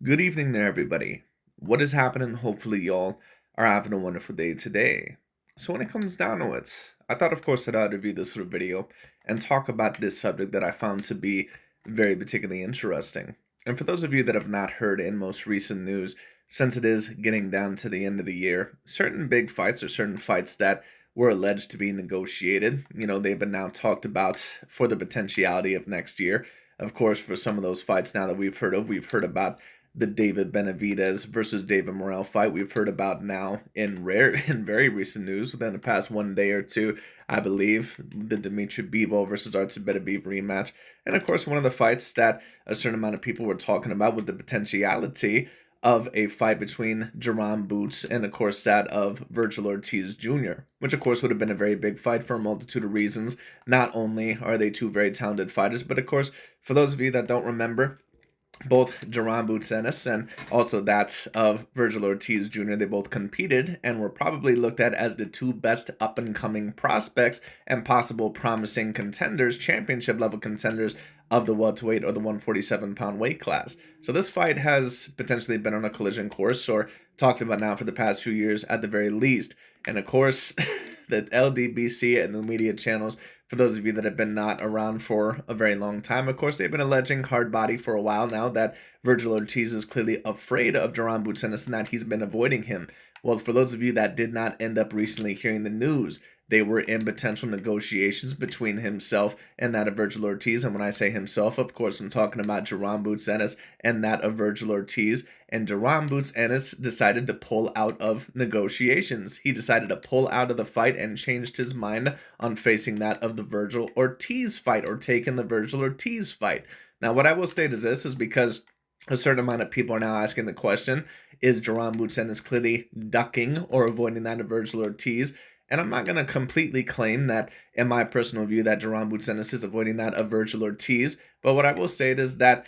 Good evening there, everybody. What is happening? Hopefully, y'all are having a wonderful day today. So, when it comes down to it, I thought, of course, that I'd review this sort of video and talk about this subject that I found to be very particularly interesting. And for those of you that have not heard in most recent news, since it is getting down to the end of the year, certain big fights or certain fights that were alleged to be negotiated, they've been now talked about for the potentiality of next year. Of course, for some of those fights now that we've heard about the David Benavidez versus David Morrell fight we've heard about now in very recent news within the past one day or two. I believe the Dmitry Bivol versus Artur Beterbiev rematch, and of course one of the fights that a certain amount of people were talking about with the potentiality of a fight between Jaron Boots and of course that of Vergil Ortiz Jr., which of course would have been a very big fight for a multitude of reasons. Not only are they two very talented fighters, but of course for those of you that don't remember, both Jaron Ennis and also that of Vergil Ortiz Jr., they both competed and were probably looked at as the two best up-and-coming prospects and possible promising contenders, championship-level contenders of the welterweight or the 147-pound weight class. So this fight has potentially been on a collision course or talked about now for the past few years at the very least. And of course, the LDBC and the media channels, for those of you that have been not around for a very long time, of course, they've been alleging hard body for a while now that Vergil Ortiz is clearly afraid of Jaron Ennis and that he's been avoiding him. Well, for those of you that did not end up recently hearing the news, they were in potential negotiations between himself and that of Vergil Ortiz. And when I say himself, of course, I'm talking about Jaron Ennis and that of Vergil Ortiz. And Jaron Ennis decided to pull out of negotiations. He decided to pull out of the fight and changed his mind on facing that of the Vergil Ortiz fight or taking the Vergil Ortiz fight. Now, what I will state is this is because a certain amount of people are now asking the question, is Jaron Ennis clearly ducking or avoiding that of Vergil Ortiz? And I'm not going to completely claim that, in my personal view, that Jaron Ennis is avoiding that of Vergil Ortiz. But what I will say is that,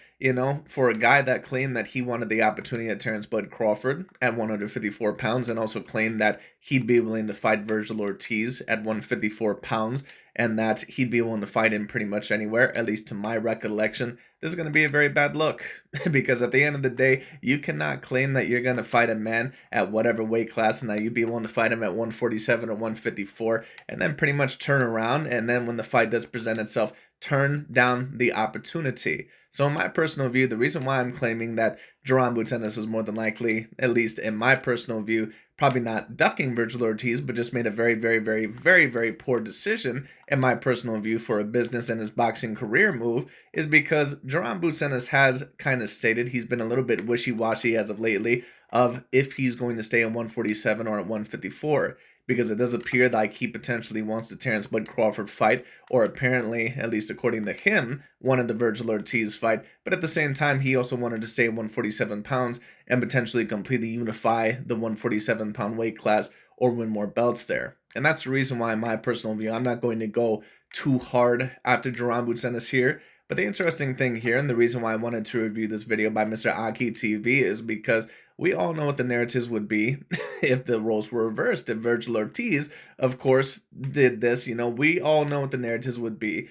for a guy that claimed that he wanted the opportunity at Terrence Bud Crawford at 154 pounds and also claimed that he'd be willing to fight Vergil Ortiz at 154 pounds and that he'd be willing to fight him pretty much anywhere, at least to my recollection, this is going to be a very bad look. Because at the end of the day, you cannot claim that you're going to fight a man at whatever weight class and that you'd be willing to fight him at 147 or 154 and then pretty much turn around and then when the fight does present itself, turn down the opportunity. So in my personal view, the reason why I'm claiming that Jaron Ennis is more than likely, at least in my personal view, probably not ducking Vergil Ortiz, but just made a very, very, very, very, very poor decision, in my personal view, for a business and his boxing career move, is because Jaron Ennis has kind of stated he's been a little bit wishy-washy as of lately of if he's going to stay at 147 or at 154. Because it does appear like he potentially wants the Terrence Bud Crawford fight, or apparently, at least according to him, wanted the Vergil Ortiz fight. But at the same time, he also wanted to stay at 147 pounds and potentially completely unify the 147-pound weight class or win more belts there. And that's the reason why, in my personal view, I'm not going to go too hard after Jaron Ennis here. But the interesting thing here, and the reason why I wanted to review this video by Mr. AKHi TV, is because we all know what the narratives would be if the roles were reversed. If Vergil Ortiz, of course, did this, we all know what the narratives would be.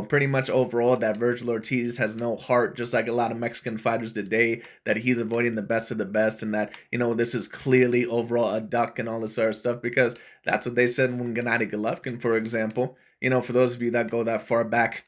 Pretty much overall that Vergil Ortiz has no heart, just like a lot of Mexican fighters today, that he's avoiding the best of the best, and that, this is clearly overall a duck and all this other stuff, because that's what they said when Gennady Golovkin, for example. For those of you that go that far back,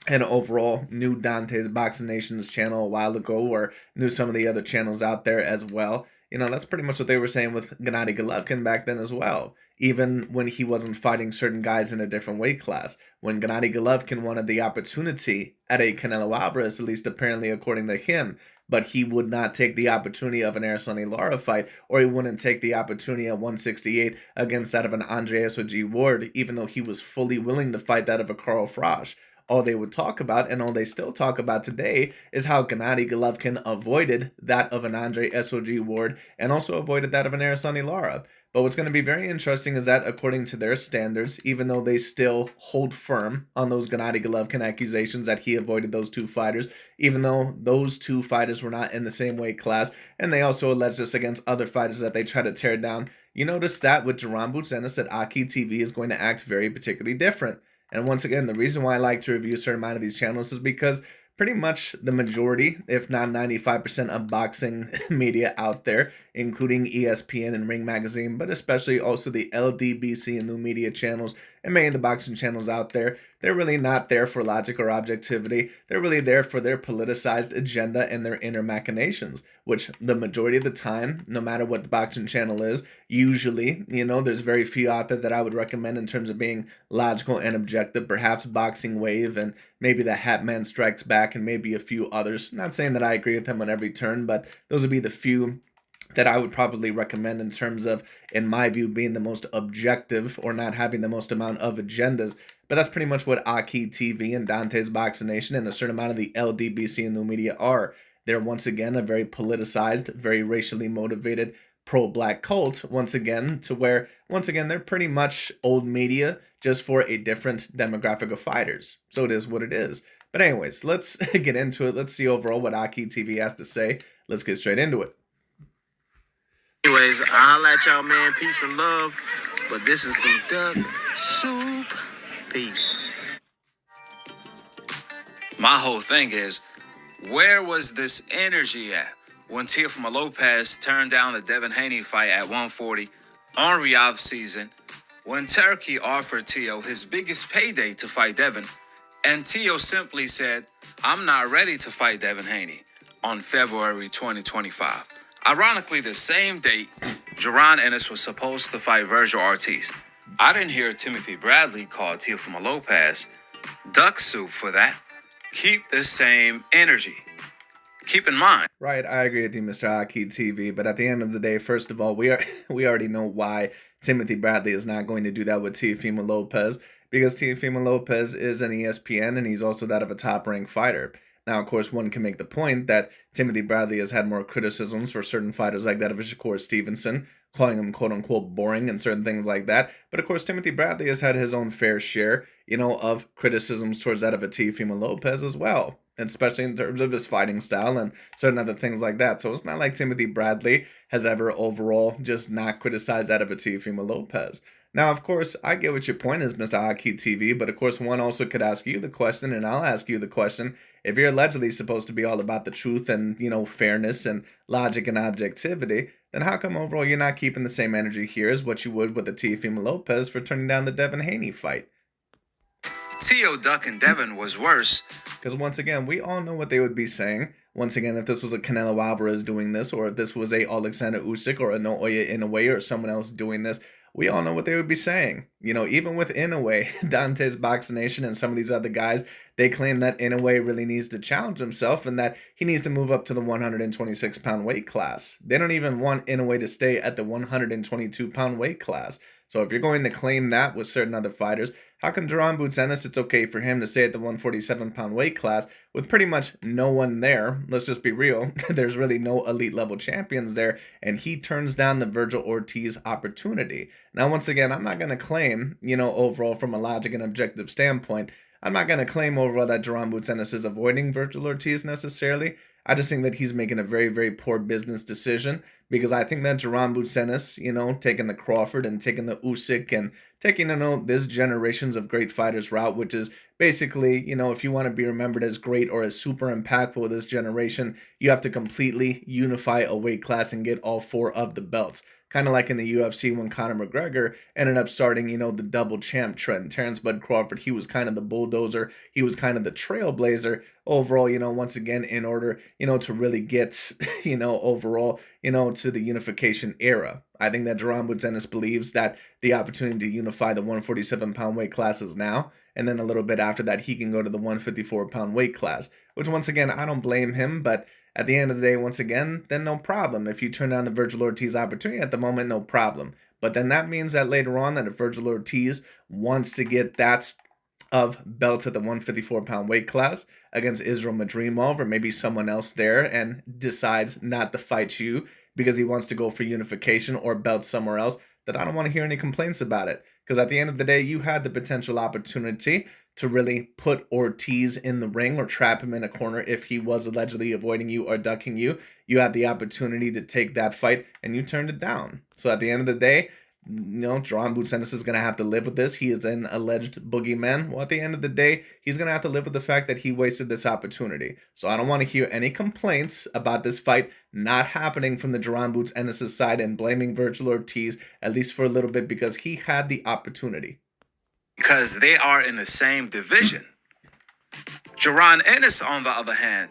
and overall knew Dante's Boxing Nation's channel a while ago or knew some of the other channels out there as well. That's pretty much what they were saying with Gennady Golovkin back then as well. Even when he wasn't fighting certain guys in a different weight class. When Gennady Golovkin wanted the opportunity at a Canelo Alvarez, at least apparently according to him, but he would not take the opportunity of an Araceli Lara fight, or he wouldn't take the opportunity at 168 against that of an Andre SOG Ward, even though he was fully willing to fight that of a Carl Froch. All they would talk about, and all they still talk about today, is how Gennady Golovkin avoided that of an Andre SOG Ward and also avoided that of an Araceli Lara. But what's going to be very interesting is that, according to their standards, even though they still hold firm on those Gennady Golovkin accusations that he avoided those two fighters, even though those two fighters were not in the same weight class, and they also allege this against other fighters that they try to tear down, you notice that with Jaron Ennis that AKHi TV is going to act very particularly different. And once again, the reason why I like to review a certain amount of these channels is because pretty much the majority, if not 95% of boxing media out there, including ESPN and Ring Magazine, but especially also the LDBC and new media channels and many of the boxing channels out there, they're really not there for logic or objectivity. They're really there for their politicized agenda and their inner machinations, which the majority of the time, no matter what the boxing channel is, usually, there's very few out there that I would recommend in terms of being logical and objective. Perhaps Boxing Wave and maybe the Hatman Strikes Back and maybe a few others. Not saying that I agree with them on every turn, but those would be the few that I would probably recommend in terms of, in my view, being the most objective or not having the most amount of agendas. But that's pretty much what AKHi TV and Dante's Boxing Nation and a certain amount of the LDBC and new media are. They're once again a very politicized, very racially motivated pro-black cult, once again, to where, once again, they're pretty much old media just for a different demographic of fighters. So it is what it is. But anyways, let's get into it. Let's see overall what AKHi TV has to say. Let's get straight into it. Anyways, I'll let y'all, man. Peace and love. But this is some duck soup. Peace. My whole thing is, where was this energy at when Teofimo Lopez turned down the Devin Haney fight at 140 on Riyadh season, when Turkey offered Teo his biggest payday to fight Devin, and Teo simply said, "I'm not ready to fight Devin Haney" on February 2025. Ironically, the same date, Jaron Ennis was supposed to fight Vergil Ortiz. I didn't hear Timothy Bradley call Teofimo Lopez duck soup for that. Keep the same energy. Keep in mind. Right, I agree with you, Mr. AKHi TV, but at the end of the day, first of all, we already know why Timothy Bradley is not going to do that with Teofimo Lopez, because Teofimo Lopez is an ESPN and he's also that of a top-ranked fighter. Now, of course, one can make the point that Timothy Bradley has had more criticisms for certain fighters like that of Shakur Stevenson, calling him quote-unquote boring and certain things like that. But, of course, Timothy Bradley has had his own fair share, of criticisms towards that of a Teofimo Lopez as well, especially in terms of his fighting style and certain other things like that. So it's not like Timothy Bradley has ever overall just not criticized that of a Teofimo Lopez. Now, of course, I get what your point is, Mr. AKHi TV, but of course, one also could ask you the question, and I'll ask you the question. If you're allegedly supposed to be all about the truth and, fairness and logic and objectivity, then how come overall you're not keeping the same energy here as what you would with the Teofimo Lopez for turning down the Devin Haney fight? Teo ducking Devin was worse. Because once again, we all know what they would be saying. Once again, if this was a Canelo Alvarez doing this, or if this was a Alexander Usyk or a Naoya Inoue or someone else doing this, we all know what they would be saying. Even with Inoue, Dante's Boxing Nation, and some of these other guys, they claim that Inoue really needs to challenge himself and that he needs to move up to the 126-pound weight class. They don't even want Inoue to stay at the 122-pound weight class. So if you're going to claim that with certain other fighters, how come Jaron Ennis, it's okay for him to stay at the 147-pound weight class with pretty much no one there? Let's just be real. There's really no elite level champions there, and he turns down the Vergil Ortiz opportunity. Now, once again, I'm not going to claim, overall from a logic and objective standpoint, I'm not going to claim overall that Jaron Ennis is avoiding Vergil Ortiz necessarily. I just think that he's making a very, very poor business decision, because I think that Jaron Ennis, taking the Crawford and taking the Usyk and taking, this generations of great fighters route, which is basically, if you want to be remembered as great or as super impactful with this generation, you have to completely unify a weight class and get all four of the belts. Kind of like in the UFC when Conor McGregor ended up starting, the double champ trend. Terrence Bud Crawford, he was kind of the bulldozer. He was kind of the trailblazer overall, once again, in order, to really get, overall, to the unification era. I think that Jaron Ennis believes that the opportunity to unify the 147-pound weight class is now. And then a little bit after that, he can go to the 154-pound weight class, which once again, I don't blame him, but at the end of the day, once again, then no problem. If you turn down the Vergil Ortiz opportunity at the moment, no problem. But then that means that later on that if Vergil Ortiz wants to get that of belt at the 154-pound weight class against Israel Madrimov or maybe someone else there and decides not to fight you because he wants to go for unification or belt somewhere else, then I don't want to hear any complaints about it. Because at the end of the day, you had the potential opportunity to really put Ortiz in the ring or trap him in a corner if he was allegedly avoiding you or ducking you. You had the opportunity to take that fight and you turned it down. So at the end of the day, Jaron Ennis is going to have to live with this. He is an alleged boogeyman. Well, at the end of the day, he's going to have to live with the fact that he wasted this opportunity. So I don't want to hear any complaints about this fight not happening from the Jaron Ennis' side and blaming Vergil Ortiz, at least for a little bit, because he had the opportunity. Because they are in the same division. Jaron Ennis, on the other hand,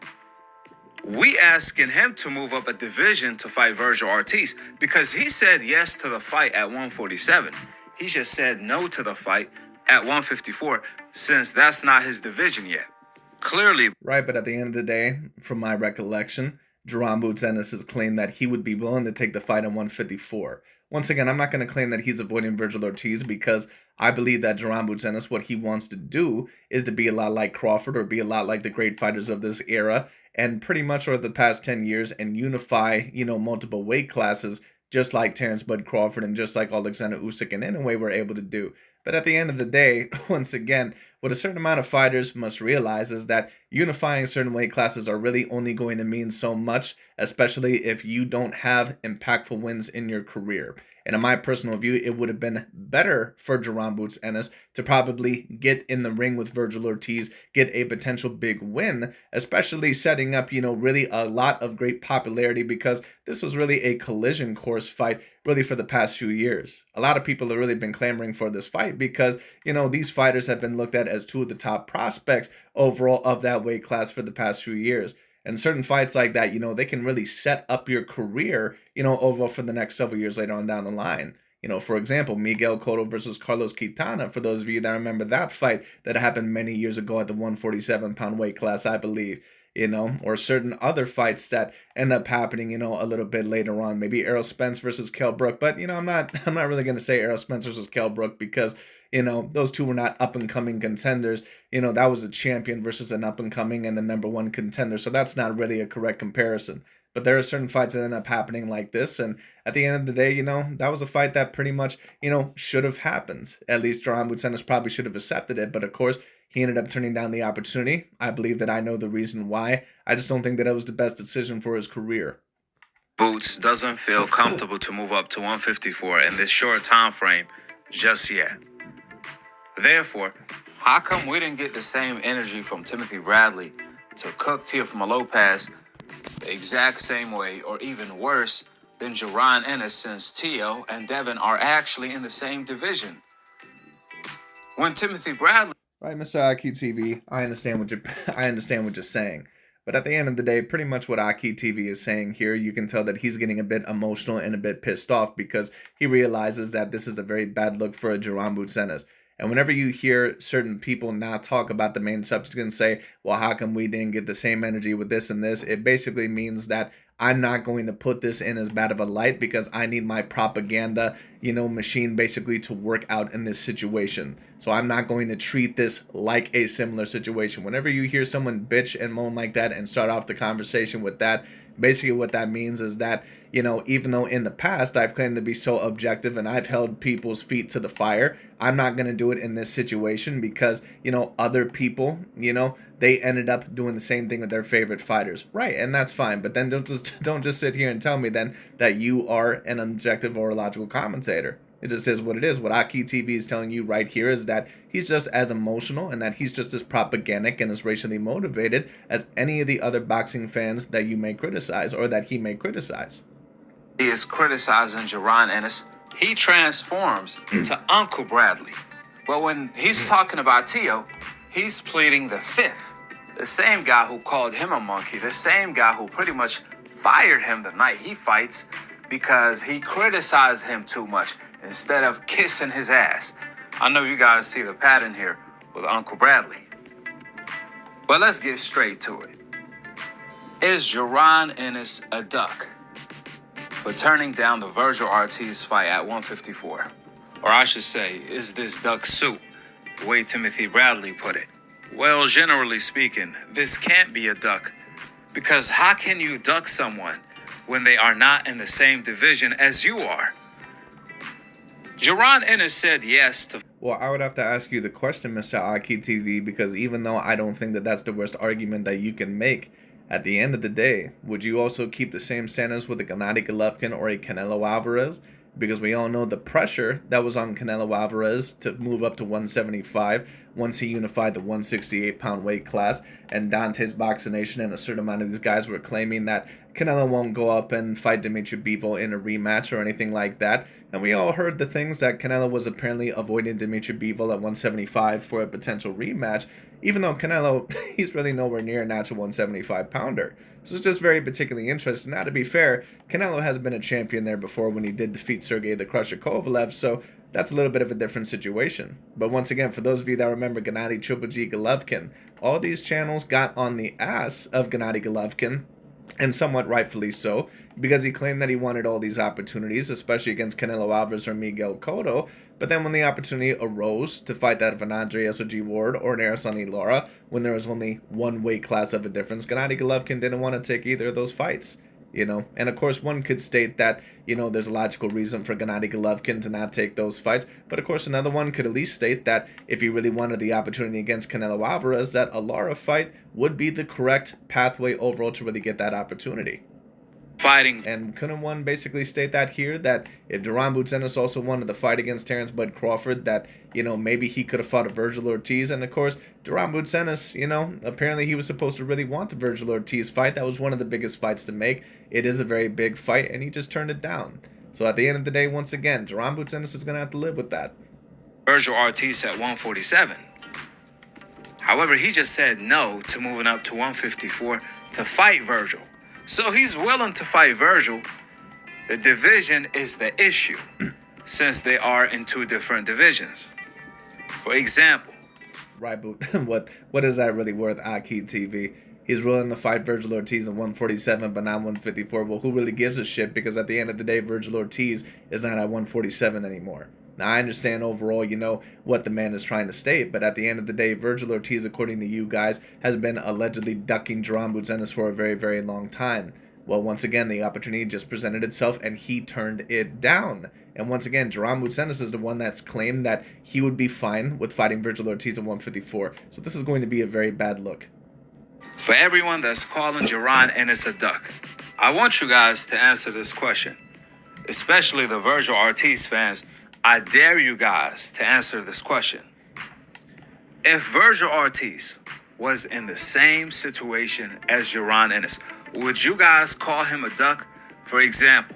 we asking him to move up a division to fight Vergil Ortiz because he said yes to the fight at 147. He just said no to the fight at 154 since that's not his division yet. Clearly. Right, but at the end of the day, from my recollection, Jaron Ennis has claimed that he would be willing to take the fight at 154. Once again, I'm not going to claim that he's avoiding Vergil Ortiz because I believe that Jaron Ennis, what he wants to do is to be a lot like Crawford or be a lot like the great fighters of this era and pretty much over the past 10 years and unify, multiple weight classes just like Terrence Bud Crawford and just like Alexander Usyk and Inoue were able to do. But at the end of the day, once again, what a certain amount of fighters must realize is that unifying certain weight classes are really only going to mean so much, especially if you don't have impactful wins in your career. And in my personal view, it would have been better for Jaron Ennis to probably get in the ring with Vergil Ortiz, get a potential big win, especially setting up, really a lot of great popularity because this was really a collision course fight really for the past few years. A lot of people have really been clamoring for this fight because, these fighters have been looked at as two of the top prospects overall of that weight class for the past few years. And certain fights like that, they can really set up your career, overall for the next several years later on down the line. For example, Miguel Cotto versus Carlos Quintana, for those of you that remember that fight that happened many years ago at the 147-pound weight class, I believe, or certain other fights that end up happening, a little bit later on. Maybe Errol Spence versus Kell Brook. But, I'm not really going to say Errol Spence versus Kell Brook because those two were not up-and-coming contenders. That was a champion versus an up-and-coming and the number one contender. So that's not really a correct comparison. But there are certain fights that end up happening like this. And at the end of the day, that was a fight that pretty much, should have happened. At least Jaron Ennis probably should have accepted it. But of course, he ended up turning down the opportunity. I believe that I know the reason why. I just don't think that it was the best decision for his career. Boots doesn't feel comfortable to move up to 154 in this short time frame just yet. Therefore, how come we didn't get the same energy from Timothy Bradley to cook Teofimo Lopez the exact same way or even worse than Jaron Ennis since Teo and Devin are actually in the same division? When Timothy Bradley... Right, Mr. AKHi TV, I understand what you're saying. But at the end of the day, pretty much what AKHi TV is saying here, you can tell that he's getting a bit emotional and a bit pissed off because he realizes that this is a very bad look for Jaron Ennis. And whenever you hear certain people not talk about the main subject and say, well, how come we didn't get the same energy with this and this? It basically means that I'm not going to put this in as bad of a light because I need my propaganda, machine basically to work out in this situation. So I'm not going to treat this like a similar situation. Whenever you hear someone bitch and moan like that and start off the conversation with that, basically what that means is that, even though in the past I've claimed to be so objective and I've held people's feet to the fire, I'm not going to do it in this situation because, other people, they ended up doing the same thing with their favorite fighters. Right, and that's fine. But then don't just sit here and tell me then that you are an objective or a logical commentator. It just is what it is. What AKHi TV is telling you right here is that he's just as emotional and that he's just as propagandic and as racially motivated as any of the other boxing fans that you may criticize or that he may criticize. He is criticizing Jaron Ennis. He transforms to Uncle Bradley. But when he's talking about Teo, he's pleading the fifth. The same guy who called him a monkey, the same guy who pretty much fired him the night he fights because he criticized him too much instead of kissing his ass. I know you guys see the pattern here with Uncle Bradley. But let's get straight to it. Is Jaron Ennis a duck for turning down the Vergil Ortiz fight at 154? Or I should say, is this duck soup, the way Timothy Bradley put it? Well, generally speaking, this can't be a duck. Because how can you duck someone when they are not in the same division as you are? Jaron Ennis said yes to... Well, I would have to ask you the question, Mr. AKHi TV, because even though I don't think that that's the worst argument that you can make, at the end of the day, would you also keep the same standards with a Gennady Golovkin or a Canelo Alvarez? because we all know the pressure that was on Canelo Alvarez to move up to 175 once he unified the 168-pound weight class. And Dante's Boxing Nation and a certain amount of these guys were claiming that Canelo won't go up and fight Dimitri Bivol in a rematch or anything like that. And we all heard the things that Canelo was apparently avoiding Dimitri Bivol at 175 for a potential rematch, even though Canelo, he's really nowhere near a natural 175-pounder. So it's just very particularly interesting. Now, to be fair, Canelo has been a champion there before when he did defeat Sergey the Crusher Kovalev, so that's a little bit of a different situation. But once again, for those of you that remember Gennady Triple G Golovkin, all these channels got on the ass of Gennady Golovkin, and somewhat rightfully so, because he claimed that he wanted all these opportunities, especially against Canelo Alvarez or Miguel Cotto. But then when the opportunity arose to fight that of an Andre SOG Ward or an Araceli Lara, when there was only one weight class of a difference, Gennady Golovkin didn't want to take either of those fights. And of course one could state that, there's a logical reason for Gennady Golovkin to not take those fights. But of course another one could at least state that if he really wanted the opportunity against Canelo Alvarez, that a Lara fight would be the correct pathway overall to really get that opportunity. Fighting. And couldn't one basically state that here, that if Jaron Ennis also wanted the fight against Terrence Bud Crawford, that, maybe he could have fought a Vergil Ortiz? And of course, Jaron Ennis, apparently he was supposed to really want the Vergil Ortiz fight. That was one of the biggest fights to make. It is a very big fight, and he just turned it down. So at the end of the day, once again, Jaron Ennis is going to have to live with that. Vergil Ortiz at 147. However, he just said no to moving up to 154 to fight Vergil. So he's willing to fight Vergil. The division is the issue, since they are in two different divisions. For example. Right, but what is that really worth, AKHi TV? He's willing to fight Vergil Ortiz at 147, but not 154. Well, who really gives a shit? Because at the end of the day, Vergil Ortiz is not at 147 anymore. Now, I understand overall, what the man is trying to state, but at the end of the day, Vergil Ortiz, according to you guys, has been allegedly ducking Jaron Ennis for a very, very long time. Well, once again, the opportunity just presented itself, and he turned it down. And once again, Jaron Ennis is the one that's claimed that he would be fine with fighting Vergil Ortiz at 154. So this is going to be a very bad look. For everyone that's calling Jaron Ennis a duck, I want you guys to answer this question, especially the Vergil Ortiz fans. I dare you guys to answer this question. If Vergil Ortiz was in the same situation as Jaron Ennis, would you guys call him a duck? For example,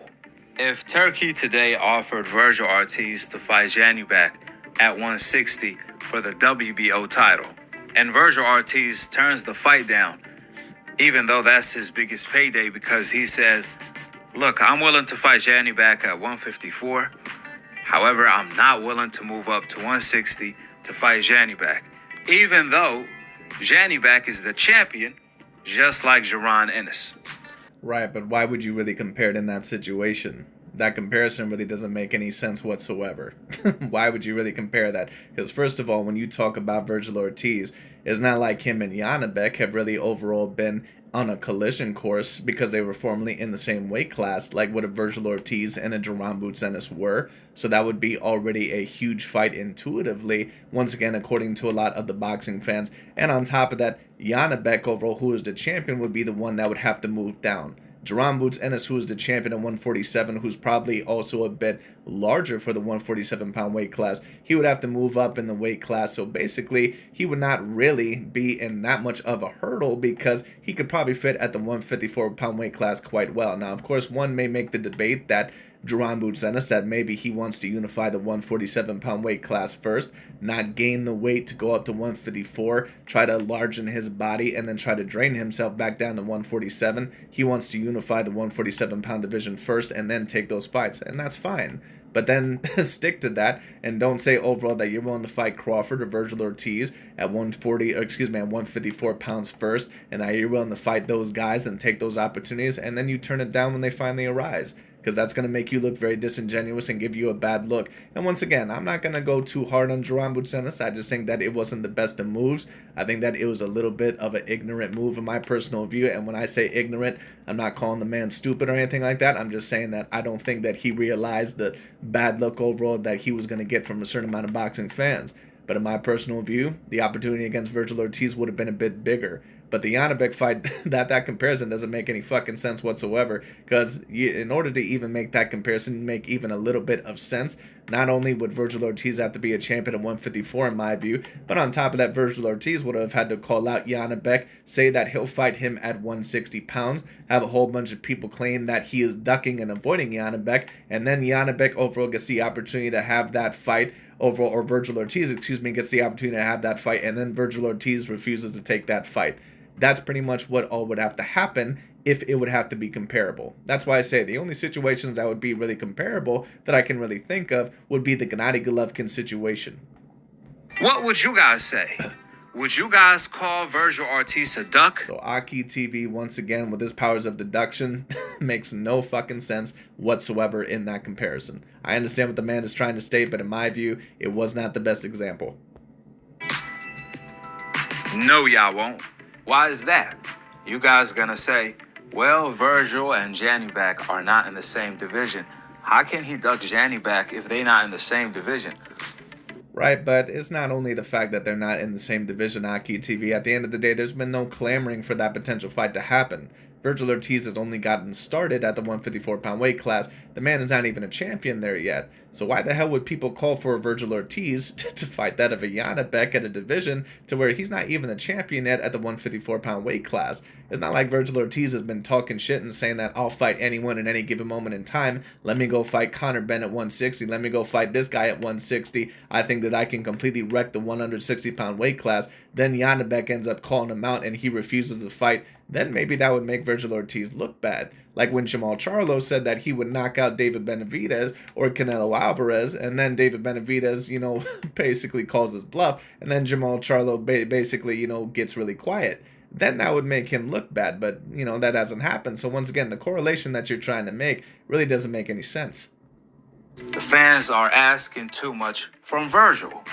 if Turkey today offered Vergil Ortiz to fight Janubak at 160 for the WBO title, and Vergil Ortiz turns the fight down, even though that's his biggest payday, because he says, look, I'm willing to fight Janubak at 154. However, I'm not willing to move up to 160 to fight Janubak, even though Janubak is the champion, just like Jaron Ennis. Right, but why would you really compare it in that situation? That comparison really doesn't make any sense whatsoever. Why would you really compare that? Because first of all, when you talk about Vergil Ortiz, it's not like him and Janubek have really overall been on a collision course because they were formerly in the same weight class like what a Vergil Ortiz and a Jaron Ennis were. So that would be already a huge fight intuitively, once again, according to a lot of the boxing fans. And on top of that, Janubek overall, who is the champion, would be the one that would have to move down. Jaron Ennis, who is the champion at 147, who's probably also a bit larger for the 147-pound weight class, he would have to move up in the weight class. So basically, he would not really be in that much of a hurdle because he could probably fit at the 154-pound weight class quite well. Now, of course, one may make the debate that Jaron Ennis, that maybe he wants to unify the 147-pound weight class first, not gain the weight to go up to 154, try to largen his body, and then try to drain himself back down to 147. He wants to unify the 147-pound division first and then take those fights, and that's fine. But then stick to that and don't say overall that you're willing to fight Crawford or Vergil Ortiz at 154 pounds first, and that you're willing to fight those guys and take those opportunities, and then you turn it down when they finally arise. Because that's going to make you look very disingenuous and give you a bad look. And once again, I'm not going to go too hard on Jaron Ennis. I just think that it wasn't the best of moves. I think that it was a little bit of an ignorant move in my personal view. And when I say ignorant, I'm not calling the man stupid or anything like that. I'm just saying that I don't think that he realized the bad look overall that he was going to get from a certain amount of boxing fans. But in my personal view, the opportunity against Vergil Ortiz would have been a bit bigger. But the Yanibek fight, that comparison doesn't make any fucking sense whatsoever. Because in order to even make that comparison make even a little bit of sense, not only would Vergil Ortiz have to be a champion at 154 in my view, but on top of that, Vergil Ortiz would have had to call out Yanibek, say that he'll fight him at 160 pounds, have a whole bunch of people claim that he is ducking and avoiding Yanibek, and then Yanibek overall gets the opportunity to have that fight overall, or Vergil Ortiz, gets the opportunity to have that fight, and then Vergil Ortiz refuses to take that fight. That's pretty much what all would have to happen if it would have to be comparable. That's why I say the only situations that would be really comparable that I can really think of would be the Gennady Golovkin situation. What would you guys say? Would you guys call Vergil Ortiz a duck? So AKHi TV, once again, with his powers of deduction, makes no fucking sense whatsoever in that comparison. I understand what the man is trying to state, but in my view, it was not the best example. No, y'all won't. Why is that? You guys gonna say, well, Vergil and Janibek are not in the same division. How can he duck Janibek if they not in the same division? Right, but it's not only the fact that they're not in the same division, AKHi TV. At the end of the day, there's been no clamoring for that potential fight to happen. Vergil Ortiz has only gotten started at the 154-pound weight class. The man is not even a champion there yet. So why the hell would people call for Vergil Ortiz to fight that of a Yanibek at a division to where he's not even a champion yet at the 154-pound weight class? It's not like Vergil Ortiz has been talking shit and saying that I'll fight anyone in any given moment in time. Let me go fight Conor Benn at 160. Let me go fight this guy at 160. I think that I can completely wreck the 160-pound weight class. Then Yanibek ends up calling him out and he refuses to fight. Then maybe that would make Vergil Ortiz look bad. Like when Jamal Charlo said that he would knock out David Benavidez or Canelo Alvarez, and then David Benavidez, basically calls his bluff, and then Jamal Charlo basically, gets really quiet. Then that would make him look bad, but, that hasn't happened. So once again, the correlation that you're trying to make really doesn't make any sense. The fans are asking too much from Vergil.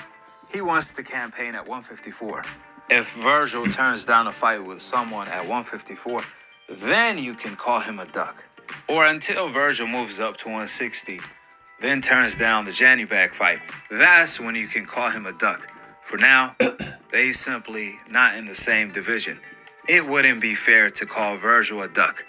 He wants to campaign at 154. If Vergil turns down a fight with someone at 154, then you can call him a duck. Or until Vergil moves up to 160, then turns down the Janibek fight. That's when you can call him a duck. For now, they simply not in the same division. It wouldn't be fair to call Vergil a duck.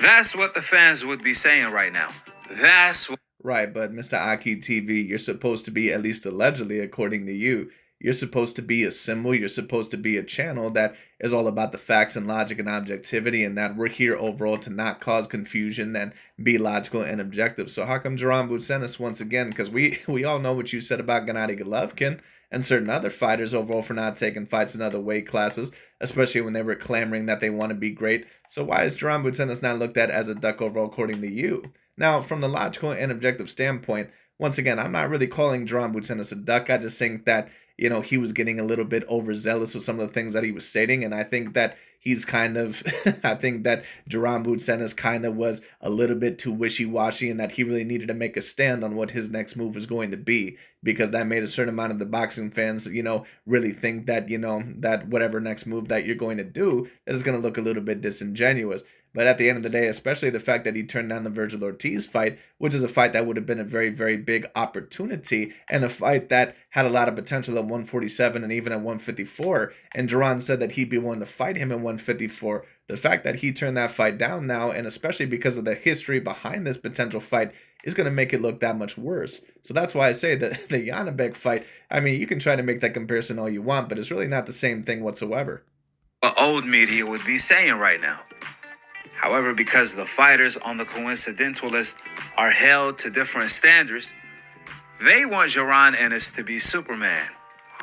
That's what the fans would be saying right now. That's what... Right, but Mr. AKHi TV, you're supposed to be, at least allegedly, according to you, you're supposed to be a symbol, you're supposed to be a channel that is all about the facts and logic and objectivity, and that we're here overall to not cause confusion and be logical and objective. So how come Jaron Ennis once again, because we all know what you said about Gennady Golovkin and certain other fighters overall for not taking fights in other weight classes, especially when they were clamoring that they want to be great. So why is Jaron Ennis not looked at as a duck overall according to you? Now, from the logical and objective standpoint, once again, I'm not really calling Jaron Ennis a duck. I just think that he was getting a little bit overzealous with some of the things that he was stating. And I think that he's kind of, I think that Jaron Ennis kind of was a little bit too wishy-washy and that he really needed to make a stand on what his next move was going to be, because that made a certain amount of the boxing fans, really think that, that whatever next move that you're going to do, that is going to look a little bit disingenuous. But at the end of the day, especially the fact that he turned down the Vergil Ortiz fight, which is a fight that would have been a very, very big opportunity and a fight that had a lot of potential at 147 and even at 154. And Jaron said that he'd be willing to fight him at 154. The fact that he turned that fight down now, and especially because of the history behind this potential fight, is going to make it look that much worse. So that's why I say that the Yanibek fight, you can try to make that comparison all you want, but it's really not the same thing whatsoever. What old media would be saying right now. However, because the fighters on the coincidental list are held to different standards, they want Jaron Ennis to be Superman.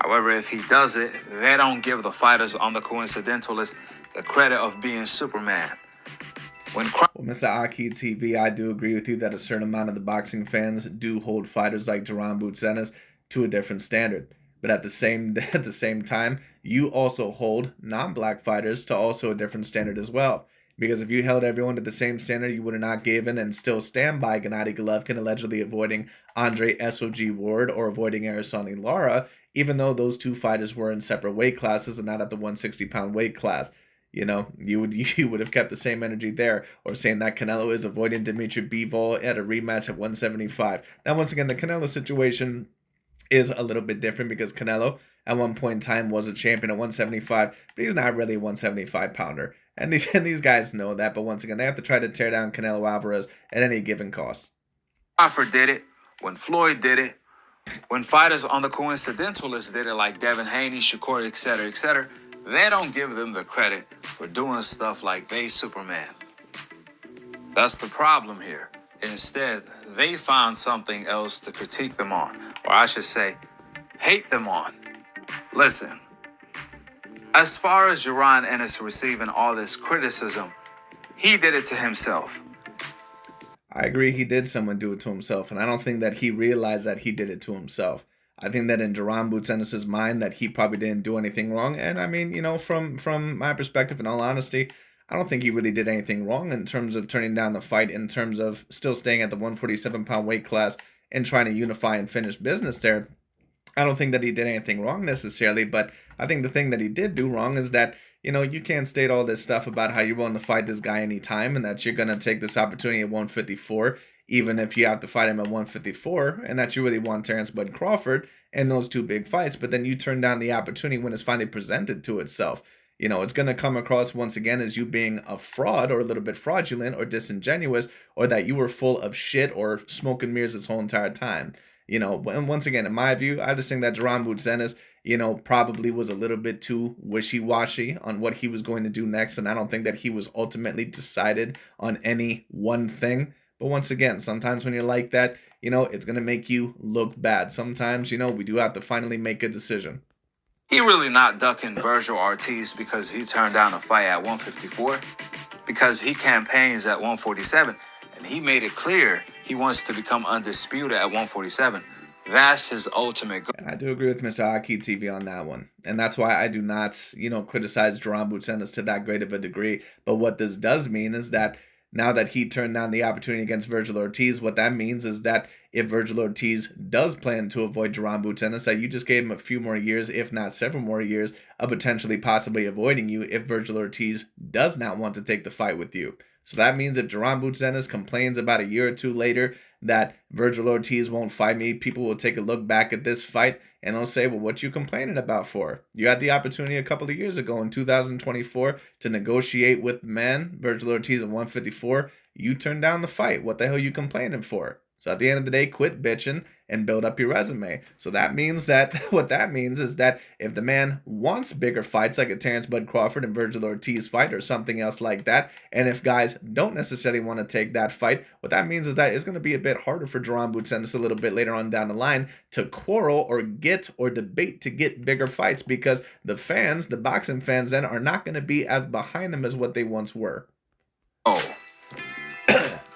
However, if he does it, they don't give the fighters on the coincidental list the credit of being Superman. Well, Mr. AKHi TV, I do agree with you that a certain amount of the boxing fans do hold fighters like Jaron Ennis to a different standard. But at the same time, you also hold non-black fighters to also a different standard as well. Because if you held everyone to the same standard, you would have not given and still stand by Gennady Golovkin allegedly avoiding Andre SOG Ward or avoiding Araceli Lara, even though those two fighters were in separate weight classes and not at the 160-pound weight class. You would have kept the same energy there, or saying that Canelo is avoiding Dimitri Bivol at a rematch at 175. Now, once again, the Canelo situation is a little bit different because Canelo, at one point in time was a champion at 175, but he's not really a 175 pounder. And these guys know that, but once again, they have to try to tear down Canelo Alvarez at any given cost. Crawford did it, when Floyd did it, when fighters on the coincidentalists did it like Devin Haney, Shakur, etc., they don't give them the credit for doing stuff like they Superman. That's the problem here. Instead, they found something else to critique them on, or I should say, hate them on. Listen, as far as Jaron Ennis receiving all this criticism, he did it to himself. I agree he did someone do it to himself, and I don't think that he realized that he did it to himself. I think that in Jaron Boots Ennis' mind that he probably didn't do anything wrong, and I mean, you know, from my perspective, in all honesty, I don't think he really did anything wrong in terms of turning down the fight, in terms of still staying at the 147-pound weight class and trying to unify and finish business there. I don't think that he did anything wrong necessarily, but I think the thing that he did do wrong is that, you know, you can't state all this stuff about how you're willing to fight this guy anytime and that you're going to take this opportunity at 154, even if you have to fight him at 154, and that you really want Terrence Bud Crawford in those two big fights, but then you turn down the opportunity when it's finally presented to itself. You know, it's going to come across once again as you being a fraud or a little bit fraudulent or disingenuous, or that you were full of shit or smoke and mirrors this whole entire time. You know, and once again, in my view, I just think that Jaron Boots Ennis, you know, probably was a little bit too wishy-washy on what he was going to do next. And I don't think that he was ultimately decided on any one thing. But once again, sometimes when you're like that, you know, it's going to make you look bad. Sometimes, you know, we do have to finally make a decision. He really not ducking Vergil Ortiz because he turned down a fight at 154, because he campaigns at 147, and he made it clear he wants to become undisputed at 147. That's his ultimate goal. And I do agree with Mr. AKHi TV on that one. And that's why I do not, you know, criticize Jaron Boots Ennis to that great of a degree. But what this does mean is that now that he turned down the opportunity against Vergil Ortiz, what that means is that if Vergil Ortiz does plan to avoid Jaron Boots Ennis, that you just gave him a few more years, if not several more years, of potentially possibly avoiding you if Vergil Ortiz does not want to take the fight with you. So that means if Jaron Boots Ennis complains about a year or two later that Vergil Ortiz won't fight me, people will take a look back at this fight and they'll say, well, what you complaining about for? You had the opportunity a couple of years ago in 2024 to negotiate with the man, Vergil Ortiz at 154. You turned down the fight. What the hell are you complaining for? So at the end of the day, quit bitching and build up your resume. So that means that what that means is that if the man wants bigger fights like a Terrence Bud Crawford and Vergil Ortiz fight or something else like that, and if guys don't necessarily want to take that fight, what that means is that it's going to be a bit harder for Jaron Boots Ennis a little bit later on down the line to quarrel or get or debate to get bigger fights, because the fans, the boxing fans then, are not going to be as behind them as what they once were. Oh.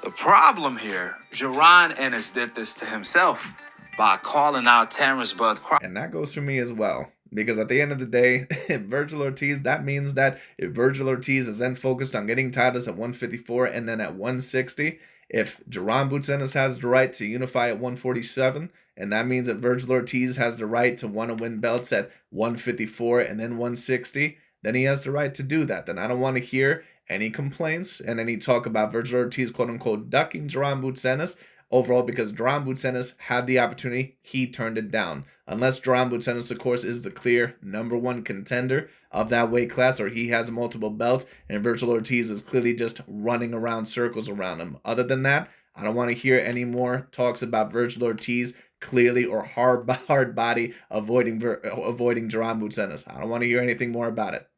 The problem here, Jaron Ennis did this to himself by calling out Terrence Bud Crawford. And that goes for me as well. Because at the end of the day, if Vergil Ortiz, that means that if Vergil Ortiz is then focused on getting titles at 154 and then at 160, if Jaron Boots Ennis has the right to unify at 147, and that means that Vergil Ortiz has the right to want to win belts at 154 and then 160, then he has the right to do that. Then I don't want to hear any complaints and any talk about Vergil Ortiz, quote-unquote, ducking Jaron Boots Ennis overall, because Jaron Boots Ennis had the opportunity. He turned it down. Unless Jaron Boots Ennis, of course, is the clear #1 contender of that weight class, or he has multiple belts, and Vergil Ortiz is clearly just running around circles around him. Other than that, I don't want to hear any more talks about Vergil Ortiz clearly or hard body avoiding Jaron Boots Ennis. I don't want to hear anything more about it.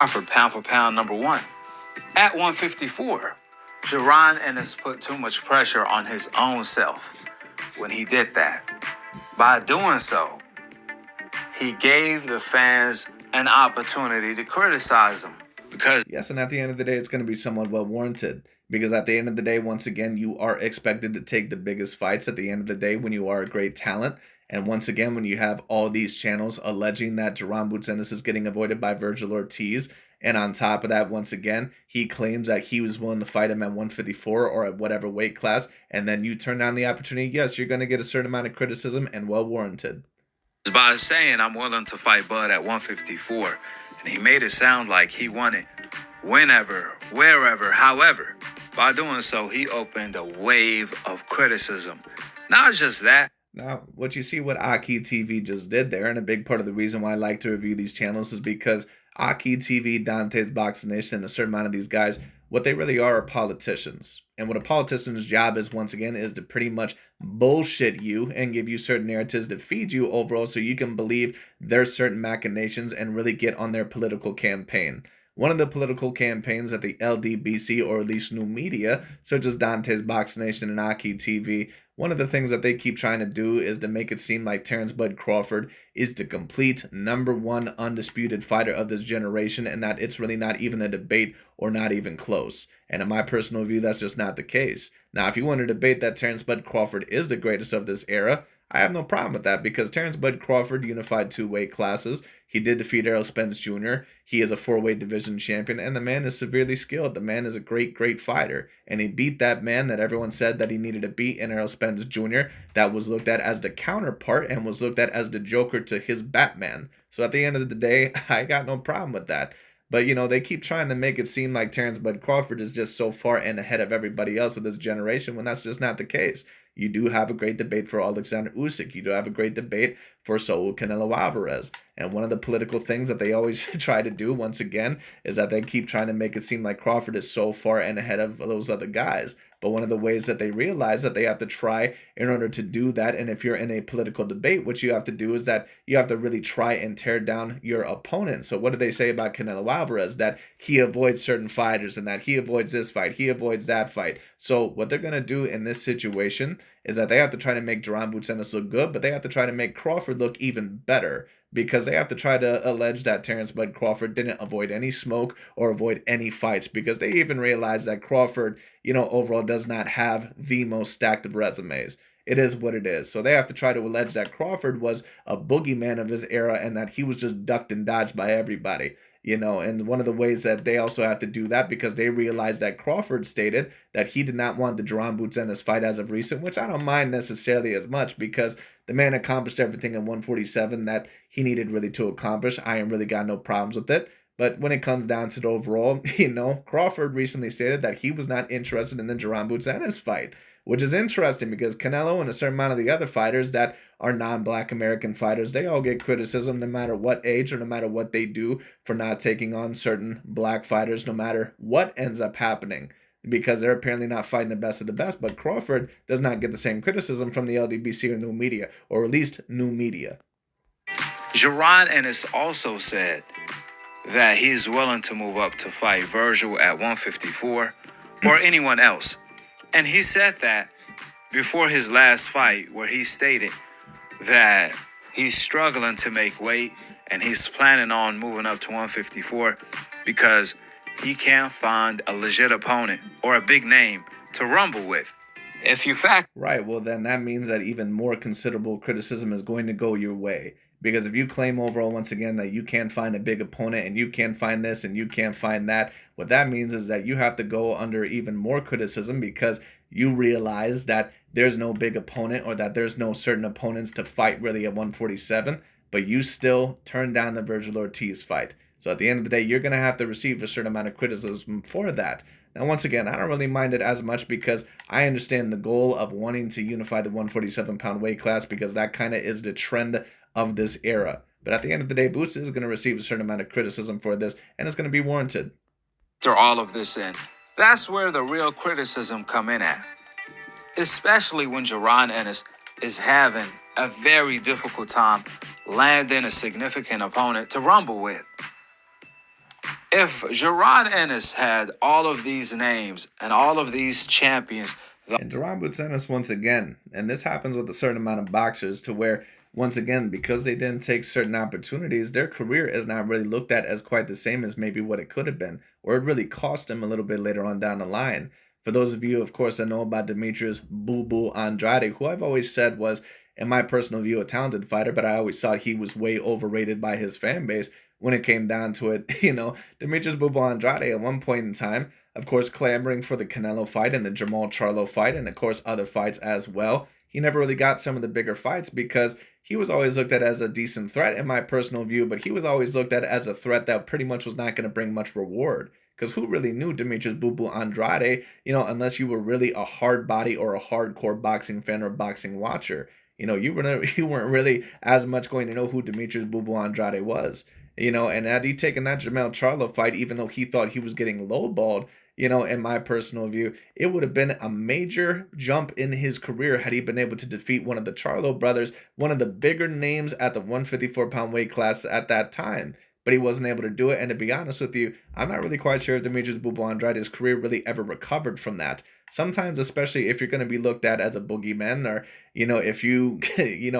For pound #1. At 154, Jaron Ennis put too much pressure on his own self when he did that. By doing so, he gave the fans an opportunity to criticize him. Because yes, and at the end of the day, it's going to be somewhat well warranted. Because at the end of the day, once again, you are expected to take the biggest fights at the end of the day when you are a great talent. And once again, when you have all these channels alleging that Jaron Boots Ennis is getting avoided by Vergil Ortiz, and on top of that, once again, he claims that he was willing to fight him at 154 or at whatever weight class, and then you turn down the opportunity, yes, you're going to get a certain amount of criticism, and well warranted. by saying I'm willing to fight Bud at 154, and he made it sound like he wanted whenever, wherever, however. By doing so, he opened a wave of criticism. Not just that. Now, what you see what AKHi TV just did there, and a big part of the reason why I like to review these channels is because AKHi TV, Dante's Boxing Nation, and a certain amount of these guys, what they really are politicians. And what a politician's job is, once again, is to pretty much bullshit you and give you certain narratives to feed you overall so you can believe their certain machinations and really get on their political campaign. One of the political campaigns that the LDBC, or at least new media, such as Dante's Boxing Nation and AKHi TV, one of the things that they keep trying to do is to make it seem like Terrence Bud Crawford is the complete #1 undisputed fighter of this generation, and that it's really not even a debate or not even close. And in my personal view, that's just not the case. Now, if you want to debate that Terrence Bud Crawford is the greatest of this era, I have no problem with that because Terrence Bud Crawford unified 2 weight classes. He did defeat Errol Spence Jr. He is a 4-weight division champion, and the man is severely skilled. The man is a great, great fighter, and he beat that man that everyone said that he needed to beat in Errol Spence Jr. That was looked at as the counterpart and was looked at as the Joker to his Batman. So at the end of the day, I got no problem with that. But, you know, they keep trying to make it seem like Terrence Bud Crawford is just so far and ahead of everybody else of this generation when that's just not the case. You do have a great debate for Alexander Usyk. You do have a great debate for Saul Canelo Alvarez. And one of the political things that they always try to do, once again, is that they keep trying to make it seem like Crawford is so far and ahead of those other guys. But one of the ways that they realize that they have to try in order to do that, and if you're in a political debate, what you have to do is that you have to really try and tear down your opponent. So what do they say about Canelo Alvarez? That he avoids certain fighters and that he avoids this fight, he avoids that fight. So what they're going to do in this situation is that they have to try to make Jaron Ennis look good, but they have to try to make Crawford look even better, because they have to try to allege that Terrence Bud Crawford didn't avoid any smoke or avoid any fights, because they even realize that Crawford, you know, overall does not have the most stacked of resumes. It is what it is. So they have to try to allege that Crawford was a boogeyman of his era and that he was just ducked and dodged by everybody. You know, and one of the ways that they also have to do that, because they realized that Crawford stated that he did not want the Jaron Ennis fight as of recent, which I don't mind necessarily as much, because the man accomplished everything in 147 that he needed really to accomplish. I ain't really got no problems with it. But when it comes down to the overall, you know, Crawford recently stated that he was not interested in the Jaron Ennis fight, which is interesting because Canelo and a certain amount of the other fighters that are non-black American fighters, they all get criticism no matter what age or no matter what they do for not taking on certain black fighters, no matter what ends up happening, because they're apparently not fighting the best of the best. But Crawford does not get the same criticism from the LDBC or new media, or at least new media. Jaron Ennis also said that he's willing to move up to fight Vergil at 154 or anyone else. And he said that before his last fight, where he stated that he's struggling to make weight and he's planning on moving up to 154 because he can't find a legit opponent or a big name to rumble with. If you fact Right, well then that means that even more considerable criticism is going to go your way. Because if you claim overall, once again, that you can't find a big opponent and you can't find this and you can't find that, what that means is that you have to go under even more criticism, because you realize that there's no big opponent or that there's no certain opponents to fight really at 147, but you still turn down the Vergil Ortiz fight. So at the end of the day, you're going to have to receive a certain amount of criticism for that. Now, once again, I don't really mind it as much because I understand the goal of wanting to unify the 147-pound weight class, because that kind of is the trend of this era. But at the end of the day, Boots is going to receive a certain amount of criticism for this, and it's going to be warranted. After all of this in, that's where the real criticism come in at. Especially when Jaron Ennis is having a very difficult time landing a significant opponent to rumble with. If Jaron Ennis had all of these names and all of these champions, And Jaron Ennis, once again, and this happens with a certain amount of boxers, to where, once again, because they didn't take certain opportunities, their career is not really looked at as quite the same as maybe what it could have been, or it really cost them a little bit later on down the line. For those of you, of course, that know about Demetrius Boo Boo Andrade, who I've always said was, in my personal view, a talented fighter, but I always thought he was way overrated by his fan base. When it came down to it, you know, Demetrius Boo Boo Andrade at one point in time, of course, clamoring for the Canelo fight and the Jamal Charlo fight, and of course other fights as well. He never really got some of the bigger fights because he was always looked at as a decent threat in my personal view, but he was always looked at as a threat that pretty much was not going to bring much reward. Because who really knew Demetrius Boo Boo Andrade, you know, unless you were really a hard body or a hardcore boxing fan or boxing watcher. you weren't really as much going to know who Demetrius Boo Boo Andrade was. And had he taken that Jermell Charlo fight, even though he thought he was getting lowballed, in my personal view, it would have been a major jump in his career had he been able to defeat one of the Charlo brothers, one of the bigger names at the 154-pound weight class at that time. But he wasn't able to do it. And to be honest with you, I'm not really quite sure if Demetrius Boo Boo Andrade's career really ever recovered from that. Sometimes, especially if you're going to be looked at as a boogeyman, or, if you,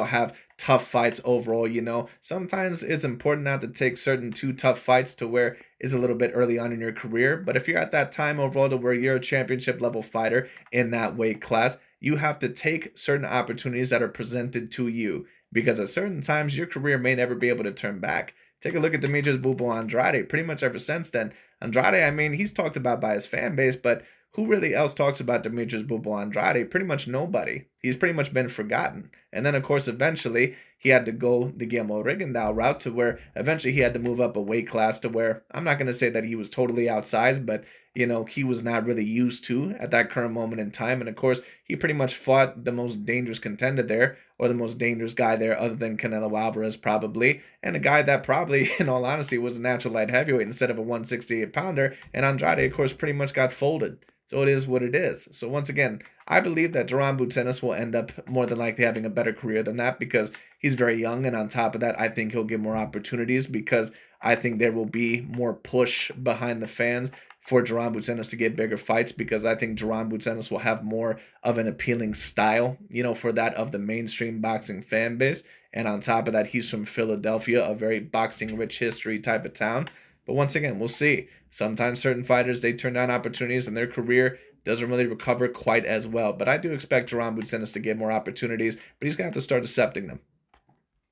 have tough fights overall, sometimes it's important not to take certain too tough fights to where it's a little bit early on in your career. But if you're at that time overall to where you're a championship level fighter in that weight class, you have to take certain opportunities that are presented to you, because at certain times your career may never be able to turn back. Take a look at Demetrius Boo Boo Andrade. Pretty much ever since then, Andrade, I mean, he's talked about by his fan base, but who really else talks about Demetrius Boo Boo Andrade? Pretty much nobody. He's pretty much been forgotten. And then, of course, eventually he had to go the Guillermo Rigondeaux route, to where eventually he had to move up a weight class to where, I'm not going to say that he was totally outsized, but he was not really used to at that current moment in time. And of course, he pretty much fought the most dangerous contender there, or the most dangerous guy there other than Canelo Alvarez probably, and a guy that probably, in all honesty, was a natural light heavyweight instead of a 168-pounder. And Andrade, of course, pretty much got folded. So it is what it is. So once again, I believe that Jaron Ennis will end up more than likely having a better career than that, because he's very young. And on top of that, I think he'll get more opportunities, because I think there will be more push behind the fans for Jaron Ennis to get bigger fights, because I think Jaron Ennis will have more of an appealing style, for that of the mainstream boxing fan base. And on top of that, he's from Philadelphia, a very boxing-rich history type of town. But once again, we'll see. Sometimes certain fighters, they turn down opportunities and their career doesn't really recover quite as well. But I do expect Jaron Ennis to get more opportunities, but he's going to have to start accepting them.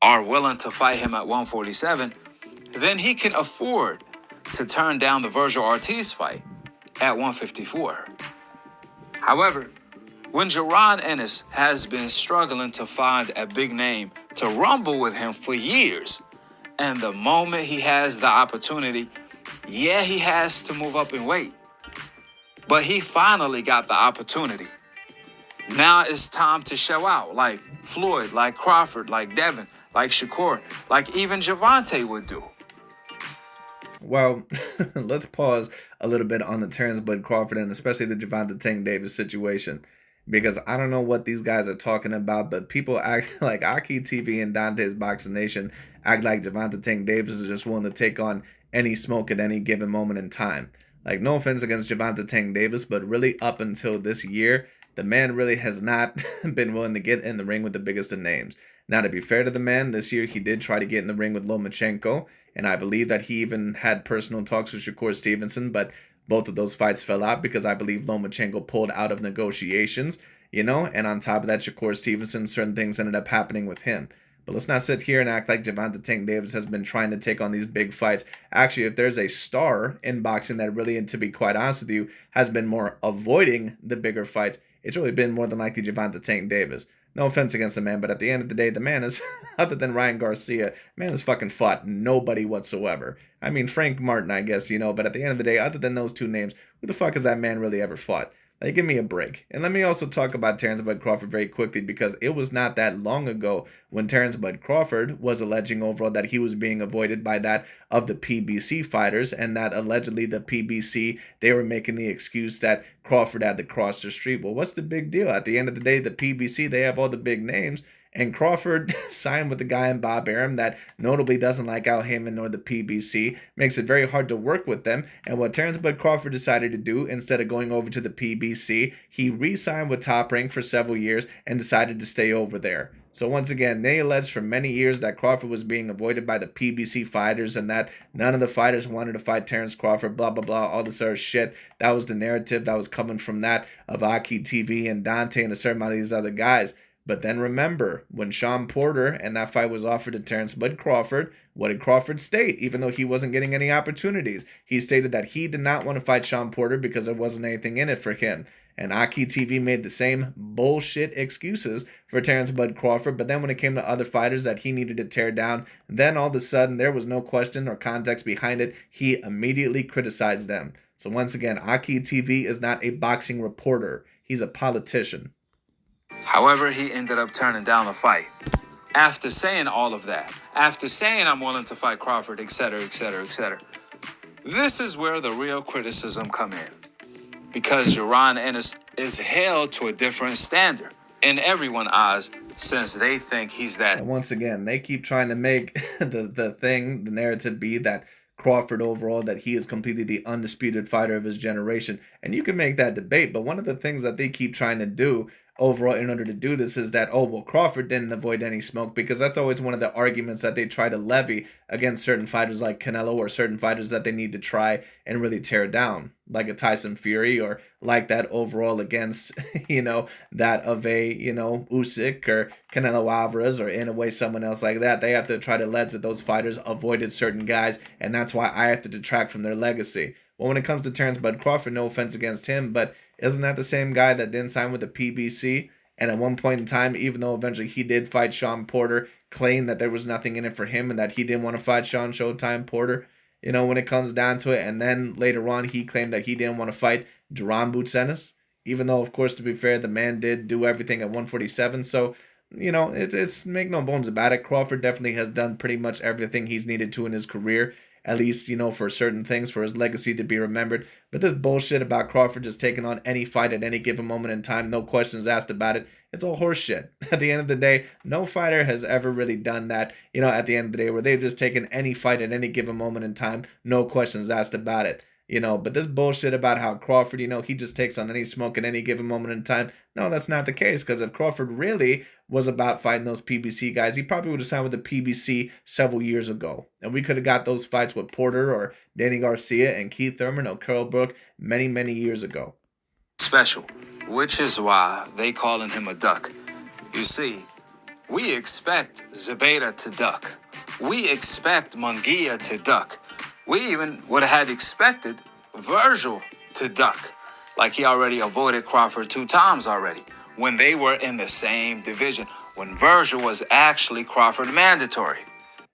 Are willing to fight him at 147, then he can afford to turn down the Vergil Ortiz fight at 154. However, when Jaron Ennis has been struggling to find a big name to rumble with him for years, and the moment he has the opportunity, yeah, he has to move up in weight. But he finally got the opportunity. Now it's time to show out, like Floyd, like Crawford, like Devin, like Shakur, like even Javante would do. Well, let's pause a little bit on the Terrence Bud Crawford and especially the Gervonta Tank Davis situation, because I don't know what these guys are talking about, but people act like AKHi TV and Dante's Boxing Nation act like Gervonta Tank Davis is just willing to take on any smoke at any given moment in time. Like, no offense against Gervonta Tank Davis, but really up until this year, the man really has not been willing to get in the ring with the biggest of names. Now, to be fair to the man, this year he did try to get in the ring with Lomachenko, and I believe that he even had personal talks with Shakur Stevenson, but both of those fights fell out because I believe Lomachenko pulled out of negotiations, and on top of that, Shakur Stevenson, certain things ended up happening with him. But let's not sit here and act like Gervonta Tank Davis has been trying to take on these big fights. Actually, if there's a star in boxing that really, and to be quite honest with you, has been more avoiding the bigger fights, it's really been more than likely Gervonta Tank Davis. No offense against the man, but at the end of the day, the man is, other than Ryan Garcia, man has fucking fought nobody whatsoever. I mean, Frank Martin, I guess, but at the end of the day, other than those two names, who the fuck has that man really ever fought? Like, give me a break. And let me also talk about Terrence Bud Crawford very quickly, because it was not that long ago when Terrence Bud Crawford was alleging overall that he was being avoided by that of the PBC fighters, and that allegedly the PBC, they were making the excuse that Crawford had to cross the street. Well, what's the big deal? At the end of the day, the PBC, they have all the big names, and Crawford signed with a guy in Bob Arum that notably doesn't like Al Heyman nor the PBC, makes it very hard to work with them. And what Terrence Bud Crawford decided to do, instead of going over to the PBC, he re-signed with Top Rank for several years and decided to stay over there. So once again, they alleged for many years that Crawford was being avoided by the PBC fighters and that none of the fighters wanted to fight Terrence Crawford, blah, blah, blah, all this other shit. That was the narrative that was coming from that of AKHi TV and Dante and a certain amount of these other guys. But then remember, when Sean Porter and that fight was offered to Terrence Bud Crawford, what did Crawford state? Even though he wasn't getting any opportunities, he stated that he did not want to fight Sean Porter because there wasn't anything in it for him. And AKHi TV made the same bullshit excuses for Terrence Bud Crawford. But then when it came to other fighters that he needed to tear down, then all of a sudden there was no question or context behind it. He immediately criticized them. So once again, AKHi TV is not a boxing reporter. He's a politician. However, he ended up turning down the fight. After saying all of that, after saying I'm willing to fight Crawford, etc., etc., etc., this is where the real criticism come in. Because Jaron Ennis is held to a different standard in everyone's eyes since they think he's that. And once again, they keep trying to make the narrative be that Crawford overall, that he is completely the undisputed fighter of his generation. And you can make that debate, but one of the things that they keep trying to do overall in order to do this is that, oh, well, Crawford didn't avoid any smoke, because that's always one of the arguments that they try to levy against certain fighters like Canelo, or certain fighters that they need to try and really tear down, like a Tyson Fury, or like that overall against, that of a, Usyk or Canelo Alvarez, or in a way someone else like that. They have to try to allege that those fighters avoided certain guys, and that's why I have to detract from their legacy. Well, when it comes to Terence Bud Crawford, no offense against him, but isn't that the same guy that didn't sign with the PBC? And at one point in time, even though eventually he did fight Sean Porter, claimed that there was nothing in it for him and that he didn't want to fight Sean Showtime Porter, when it comes down to it. And then later on, he claimed that he didn't want to fight Jaron Ennis, even though, of course, to be fair, the man did do everything at 147. So, it's make no bones about it. Crawford definitely has done pretty much everything he's needed to in his career, at least, for certain things, for his legacy to be remembered. But this bullshit about Crawford just taking on any fight at any given moment in time, no questions asked about it, it's all horseshit. At the end of the day, no fighter has ever really done that, at the end of the day, where they've just taken any fight at any given moment in time, no questions asked about it. But this bullshit about how Crawford, he just takes on any smoke at any given moment in time. No, that's not the case. Because if Crawford really was about fighting those PBC guys, he probably would have signed with the PBC several years ago. And we could have got those fights with Porter or Danny Garcia and Keith Thurman or Carl Brook many, many years ago. Special, which is why they calling him a duck. You see, we expect Zabeda to duck. We expect Munguia to duck. We even would have had expected Vergil to duck, like he already avoided Crawford 2 times already, when they were in the same division, when Vergil was actually Crawford mandatory.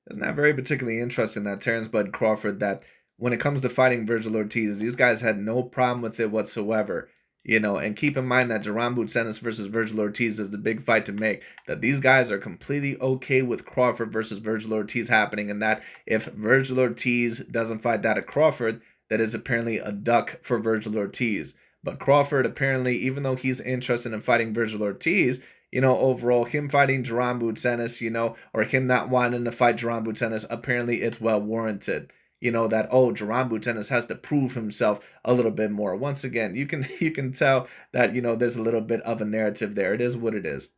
Isn't that very particularly interesting that Terence Bud Crawford, that when it comes to fighting Vergil Ortiz, these guys had no problem with it whatsoever. And keep in mind that Jaron Ennis versus Vergil Ortiz is the big fight to make. That these guys are completely okay with Crawford versus Vergil Ortiz happening, and that if Vergil Ortiz doesn't fight that at Crawford, that is apparently a duck for Vergil Ortiz. But Crawford, apparently, even though he's interested in fighting Vergil Ortiz, overall, him fighting Jaron Ennis, or him not wanting to fight Jaron Ennis, apparently it's well warranted. That, oh, Jaron Ennis has to prove himself a little bit more. Once again, you can tell that, there's a little bit of a narrative there. It is what it is.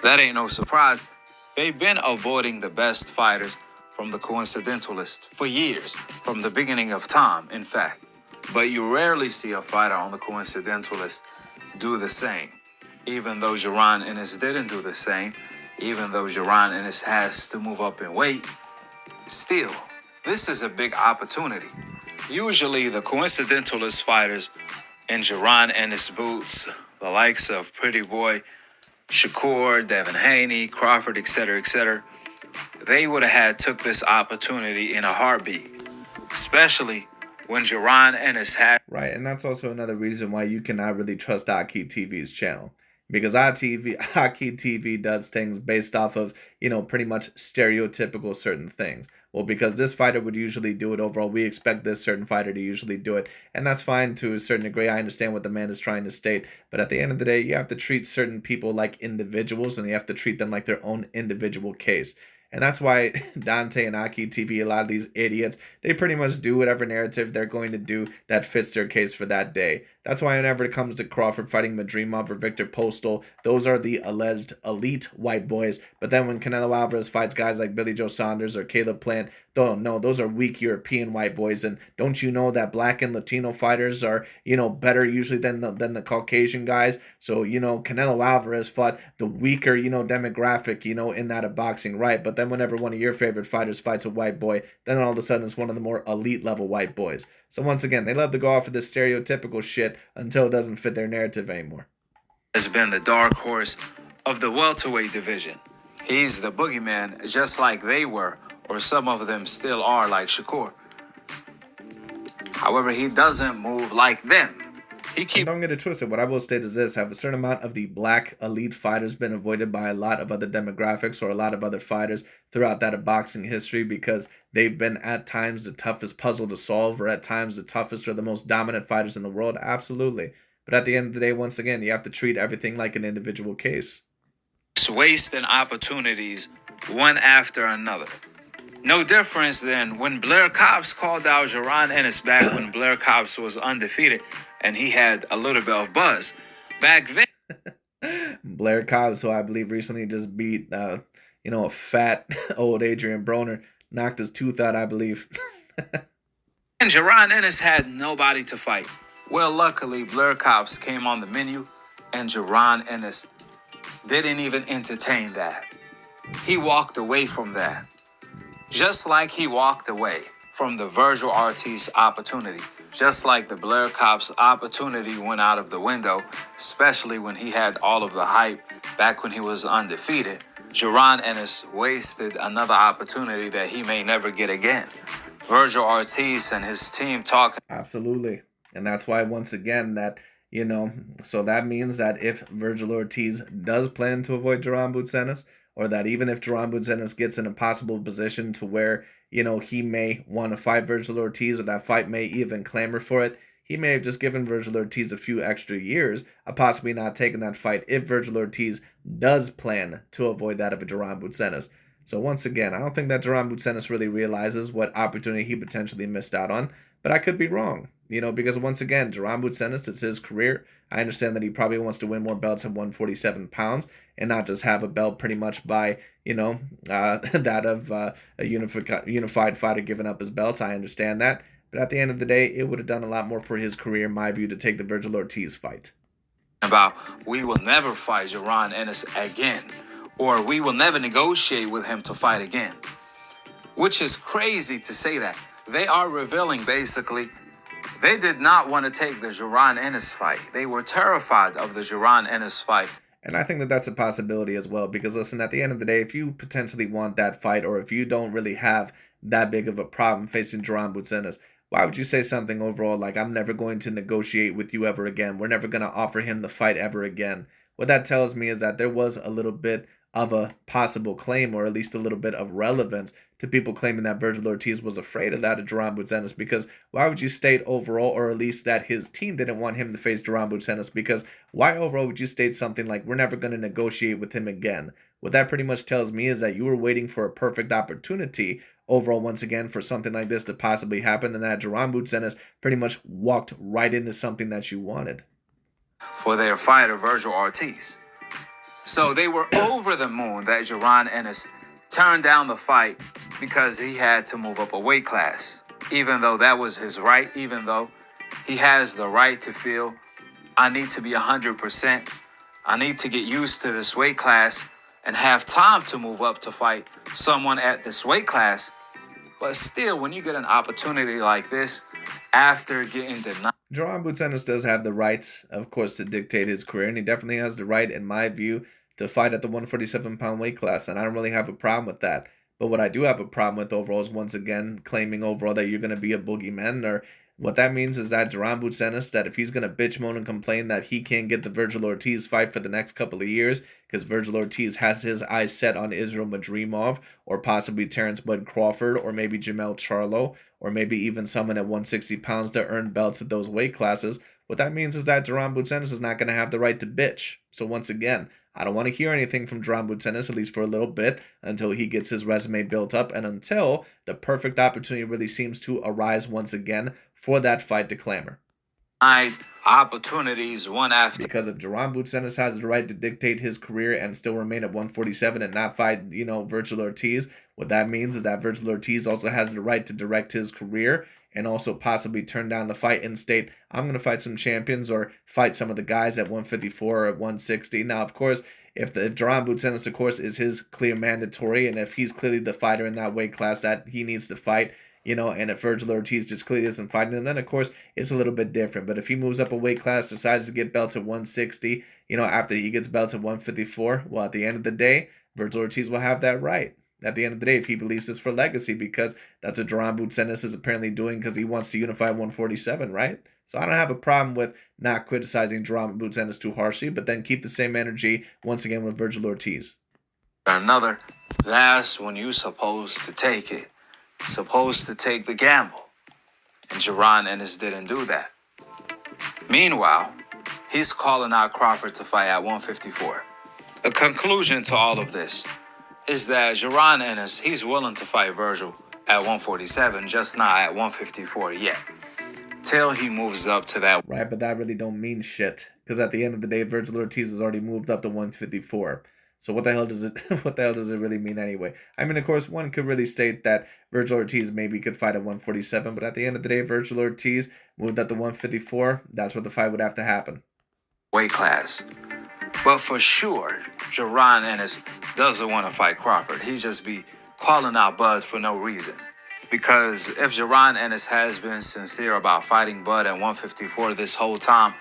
That ain't no surprise. They've been avoiding the best fighters from the coincidentalist for years, from the beginning of time, in fact. But you rarely see a fighter on the coincidentalist do the same. Even though Jaron Ennis didn't do the same, even though Jaron Ennis has to move up in weight, still, this is a big opportunity. Usually the coincidentalist fighters in Jaron Ennis boots, the likes of Pretty Boy, Shakur, Devin Haney, Crawford, etc., they would have took this opportunity in a heartbeat, especially when Jaron Ennis had. Right, and that's also another reason why you cannot really trust AKHi TV's channel. Because AKHi TV does things based off of, pretty much stereotypical certain things. Well, because this fighter would usually do it overall, we expect this certain fighter to usually do it. And that's fine to a certain degree. I understand what the man is trying to state. But at the end of the day, you have to treat certain people like individuals, and you have to treat them like their own individual case. And that's why Dante and AKHi TV, a lot of these idiots, they pretty much do whatever narrative they're going to do that fits their case for that day. That's why whenever it comes to Crawford fighting Madrimov or Victor Postal, those are the alleged elite white boys. But then when Canelo Alvarez fights guys like Billy Joe Saunders or Caleb Plant, no, those are weak European white boys. And don't you know that black and Latino fighters are, better usually than the Caucasian guys? So, Canelo Alvarez fought the weaker, demographic, in that of boxing, right? But then whenever one of your favorite fighters fights a white boy, then all of a sudden it's one of the more elite level white boys. So once again, they love to go off of this stereotypical shit until it doesn't fit their narrative anymore. Has been the dark horse of the welterweight division. He's the boogeyman, just like they were, or some of them still are, like Shakur. However, he doesn't move like them. He And keep don't get it twisted. What I will state is this: have a certain amount of the black elite fighters been avoided by a lot of other demographics or a lot of other fighters throughout that of boxing history because they've been at times the toughest puzzle to solve or at times the toughest or the most dominant fighters in the world? Absolutely. But at the end of the day, once again, you have to treat everything like an individual case. wasting opportunities one after another. No difference than when Blair Cobbs called out Jaron Ennis back when Blair Cobbs was undefeated and he had a little bit of buzz. Back then, Blair Cobbs, who I believe recently just beat, a fat old Adrian Broner, knocked his tooth out, I believe. Jaron Ennis had nobody to fight. Well, luckily, Blair Cobbs came on the menu and Jaron Ennis didn't even entertain that. He walked away from that. Just like he walked away from the Vergil Ortiz opportunity. Just like the Blair Cobbs opportunity went out of the window, especially when he had all of the hype back when he was undefeated. Jaron Ennis wasted another opportunity that he may never get again. Vergil Ortiz and his team talking. Absolutely. And that's why, once again, so that means that if Vergil Ortiz does plan to avoid Jaron Ennis, or that even if Jaron Ennis gets in a possible position to where, he may want to fight Vergil Ortiz or that fight may even clamor for it, he may have just given Vergil Ortiz a few extra years of possibly not taking that fight if Vergil Ortiz does plan to avoid that of a Jaron Ennis. So once again, I don't think that Jaron Ennis really realizes what opportunity he potentially missed out on, but I could be wrong, because once again, Jaron Ennis, it's his career. I understand that he probably wants to win more belts at 147 pounds and not just have a belt pretty much by, that of a unified fighter giving up his belts. I understand that. But at the end of the day, it would have done a lot more for his career, in my view, to take the Vergil Ortiz fight. About we will never fight Jaron Ennis again, or we will never negotiate with him to fight again. Which is crazy to say that. They are revealing basically they did not want to take the Jaron Ennis fight. They were terrified of the Jaron Ennis fight. And I think that that's a possibility as well, because listen, at the end of the day, if you potentially want that fight, or if you don't really have that big of a problem facing Jaron Ennis, why would you say something overall like, I'm never going to negotiate with you ever again? We're never going to offer him the fight ever again. What that tells me is that there was a little bit of a possible claim, or at least a little bit of relevance to people claiming that Vergil Ortiz was afraid of that of Jaron Ennis, because why would you state overall, or at least that his team didn't want him to face Jaron Ennis, because why overall would you state something like, we're never going to negotiate with him again? What that pretty much tells me is that you were waiting for a perfect opportunity overall, once again, for something like this to possibly happen, and that Jaron Ennis pretty much walked right into something that you wanted. For their fighter, Vergil Ortiz. So they were over the moon that Jaron Ennis turned down the fight because he had to move up a weight class. Even though that was his right, even though he has the right to feel, I need to be 100%. I need to get used to this weight class and have time to move up to fight someone at this weight class. But still, when you get an opportunity like this, after getting denied. Jaron Ennis does have the right, of course, to dictate his career, and he definitely has the right, in my view, to fight at the 147-pound weight class, and I don't really have a problem with that. But what I do have a problem with overall is, once again, claiming overall that you're going to be a boogeyman, or what that means is that Jaron Ennis, that if he's going to bitch, moan, and complain that he can't get the Vergil Ortiz fight for the next couple of years, because Vergil Ortiz has his eyes set on Israel Madrimov, or possibly Terrence Bud Crawford, or maybe Jamel Charlo, or maybe even someone at 160 pounds to earn belts at those weight classes, what that means is that Jaron Ennis is not going to have the right to bitch. So once again, I don't want to hear anything from Jaron Ennis, at least for a little bit, until he gets his resume built up, and until the perfect opportunity really seems to arise once again for that fight to clamor. Opportunities one after. Because if Jaron Ennis has the right to dictate his career and still remain at 147 and not fight, Vergil Ortiz, what that means is that Vergil Ortiz also has the right to direct his career and also possibly turn down the fight and state, I'm going to fight some champions or fight some of the guys at 154 or at 160. Now, of course, if Jaron Ennis, of course, is his clear mandatory, and if he's clearly the fighter in that weight class that he needs to fight, and if Vergil Ortiz just clearly isn't fighting, and then, of course, it's a little bit different. But if he moves up a weight class, decides to get belts at 160, after he gets belts at 154, well, at the end of the day, Vergil Ortiz will have that right. At the end of the day, if he believes it's for legacy, because that's what Jaron Ennis is apparently doing because he wants to unify 147, right? So I don't have a problem with not criticizing Jaron Ennis too harshly, but then keep the same energy once again with Vergil Ortiz. Another, that's when you supposed to take it. Supposed to take the gamble. And Jaron Ennis didn't do that. Meanwhile, he's calling out Crawford to fight at 154. The conclusion to all of this is that Jaron Ennis, he's willing to fight Vergil at 147, just not at 154 yet. Till he moves up to that. Right, but that really don't mean shit. Because at the end of the day, Vergil Ortiz has already moved up to 154. So what the hell does it really mean anyway? I mean, of course, one could really state that Vergil Ortiz maybe could fight at 147, but at the end of the day, Vergil Ortiz moved up to 154. That's where the fight would have to happen. Weight class. But for sure, Jaron Ennis doesn't want to fight Crawford. He just be calling out Bud for no reason. Because if Jaron Ennis has been sincere about fighting Bud at 154 this whole time,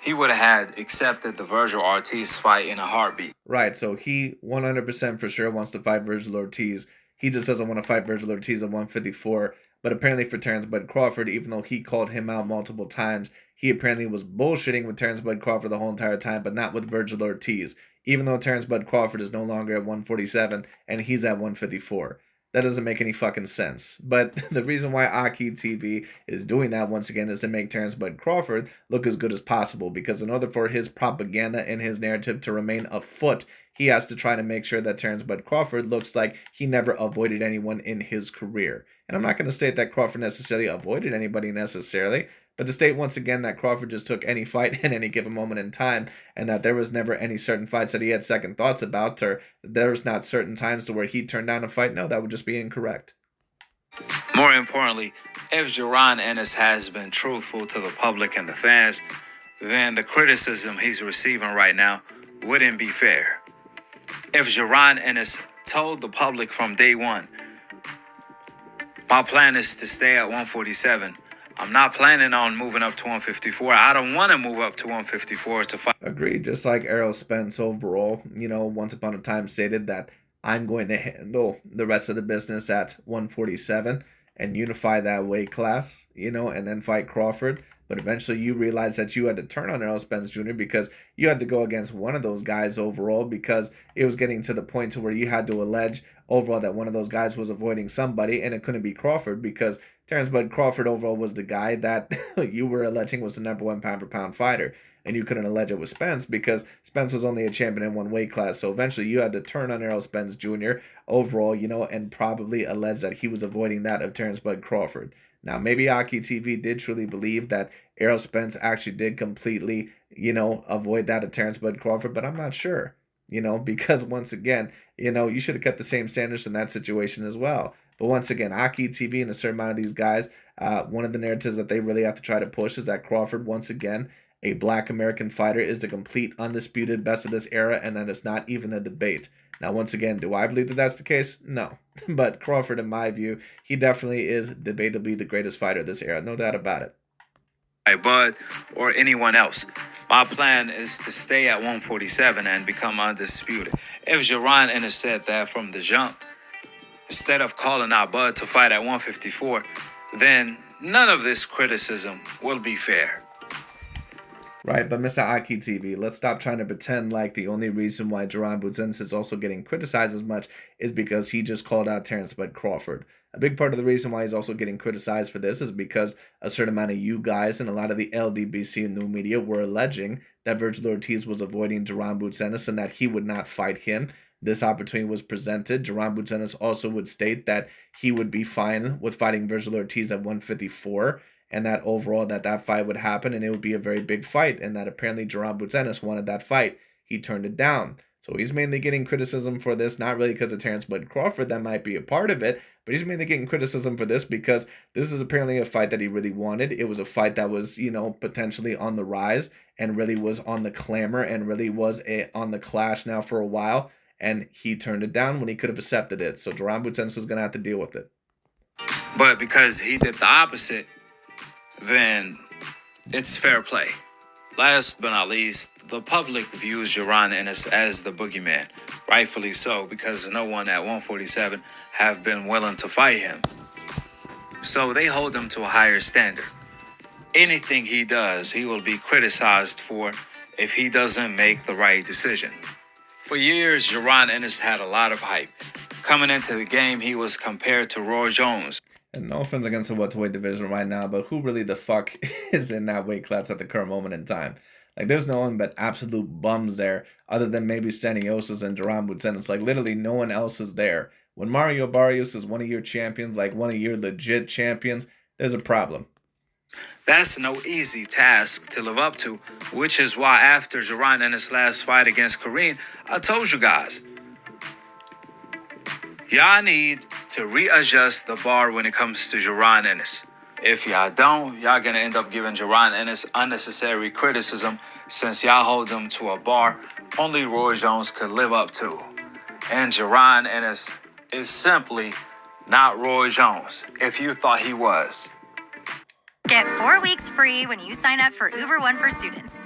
he would have had accepted the Vergil Ortiz fight in a heartbeat. Right, so he 100% for sure wants to fight Vergil Ortiz. He just doesn't want to fight Vergil Ortiz at 154. But apparently for Terrence Bud Crawford, even though he called him out multiple times, he apparently was bullshitting with Terrence Bud Crawford the whole entire time, but not with Vergil Ortiz. Even though Terrence Bud Crawford is no longer at 147 and he's at 154. That doesn't make any fucking sense. But the reason why AKHi TV is doing that once again is to make Terrence Bud Crawford look as good as possible. Because in order for his propaganda and his narrative to remain afoot, he has to try to make sure that Terrence Bud Crawford looks like he never avoided anyone in his career. And I'm not going to state that Crawford necessarily avoided anybody necessarily, but to state once again that Crawford just took any fight at any given moment in time, and that there was never any certain fights that he had second thoughts about, or there was not certain times to where he turned down a fight, no, that would just be incorrect. More importantly, if Jaron Ennis has been truthful to the public and the fans, then the criticism he's receiving right now wouldn't be fair. If Jaron Ennis told the public from day one, my plan is to stay at 147. I'm not planning on moving up to 154. I don't want to move up to 154 to fight. Agreed. Just like Errol Spence overall, once upon a time stated that I'm going to handle the rest of the business at 147 and unify that weight class, and then fight Crawford. But eventually you realized that you had to turn on Errol Spence Jr. because you had to go against one of those guys overall, because it was getting to the point to where you had to allege overall that one of those guys was avoiding somebody, and it couldn't be Crawford because Terrence Bud Crawford overall was the guy that you were alleging was the #1 pound-for-pound fighter. And you couldn't allege it was Spence because Spence was only a champion in one weight class. So eventually you had to turn on Errol Spence Jr. overall, and probably allege that he was avoiding that of Terrence Bud Crawford. Now, maybe AKHi TV did truly believe that Errol Spence actually did completely, avoid that of Terrence Bud Crawford, but I'm not sure, because once again, you should have kept the same standards in that situation as well. But once again, AKHi TV and a certain amount of these guys, one of the narratives that they really have to try to push is that Crawford, once again, a Black American fighter, is the complete undisputed best of this era, and that it's not even a debate. Now, once again, do I believe that that's the case? No. But Crawford, in my view, he definitely is debatably the greatest fighter of this era. No doubt about it. Bud or anyone else. My plan is to stay at 147 and become undisputed. If Jaron Ennis said that from the jump, instead of calling out Bud to fight at 154, then none of this criticism will be fair. Right, but Mr. AKHi TV, let's stop trying to pretend like the only reason why Jaron Ennis is also getting criticized as much is because he just called out Terrence Bud Crawford. A big part of the reason why he's also getting criticized for this is because a certain amount of you guys and a lot of the LDBC and new media were alleging that Vergil Ortiz was avoiding Jaron Ennis and that he would not fight him. This opportunity was presented. Jaron Ennis also would state that he would be fine with fighting Vergil Ortiz at 154. And that overall that fight would happen and it would be a very big fight, and that apparently Jaron Ennis wanted that fight. He turned it down. So he's mainly getting criticism for this, not really because of Terrence Bud Crawford, that might be a part of it, but he's mainly getting criticism for this because this is apparently a fight that he really wanted. It was a fight that was, potentially on the rise and really was on the clamor and really was on the clash now for a while, and he turned it down when he could have accepted it. So Jaron Ennis is going to have to deal with it. But because he did the opposite, then it's fair play. Last but not least, the public views Jaron Ennis as the boogeyman, rightfully so, because no one at 147 have been willing to fight him. So they hold him to a higher standard. Anything he does, he will be criticized for if he doesn't make the right decision. For years, Jaron Ennis had a lot of hype. Coming into the game, he was compared to Roy Jones. And no offense against the welterweight division right now, but who really the fuck is in that weight class at the current moment in time? Like, there's no one but absolute bums there, other than maybe Staniosis and Jaron Ennis. Like, literally no one else is there. When Mario Barrios is one of your champions, like one of your legit champions, there's a problem. That's no easy task to live up to, which is why after Jaron Ennis' last fight against Kareem, I told you guys, y'all need to readjust the bar when it comes to Jaron Ennis. If y'all don't, y'all gonna end up giving Jaron Ennis unnecessary criticism since y'all hold him to a bar only Roy Jones could live up to. And Jaron Ennis is simply not Roy Jones, if you thought he was. Get 4 weeks free when you sign up for Uber One for students.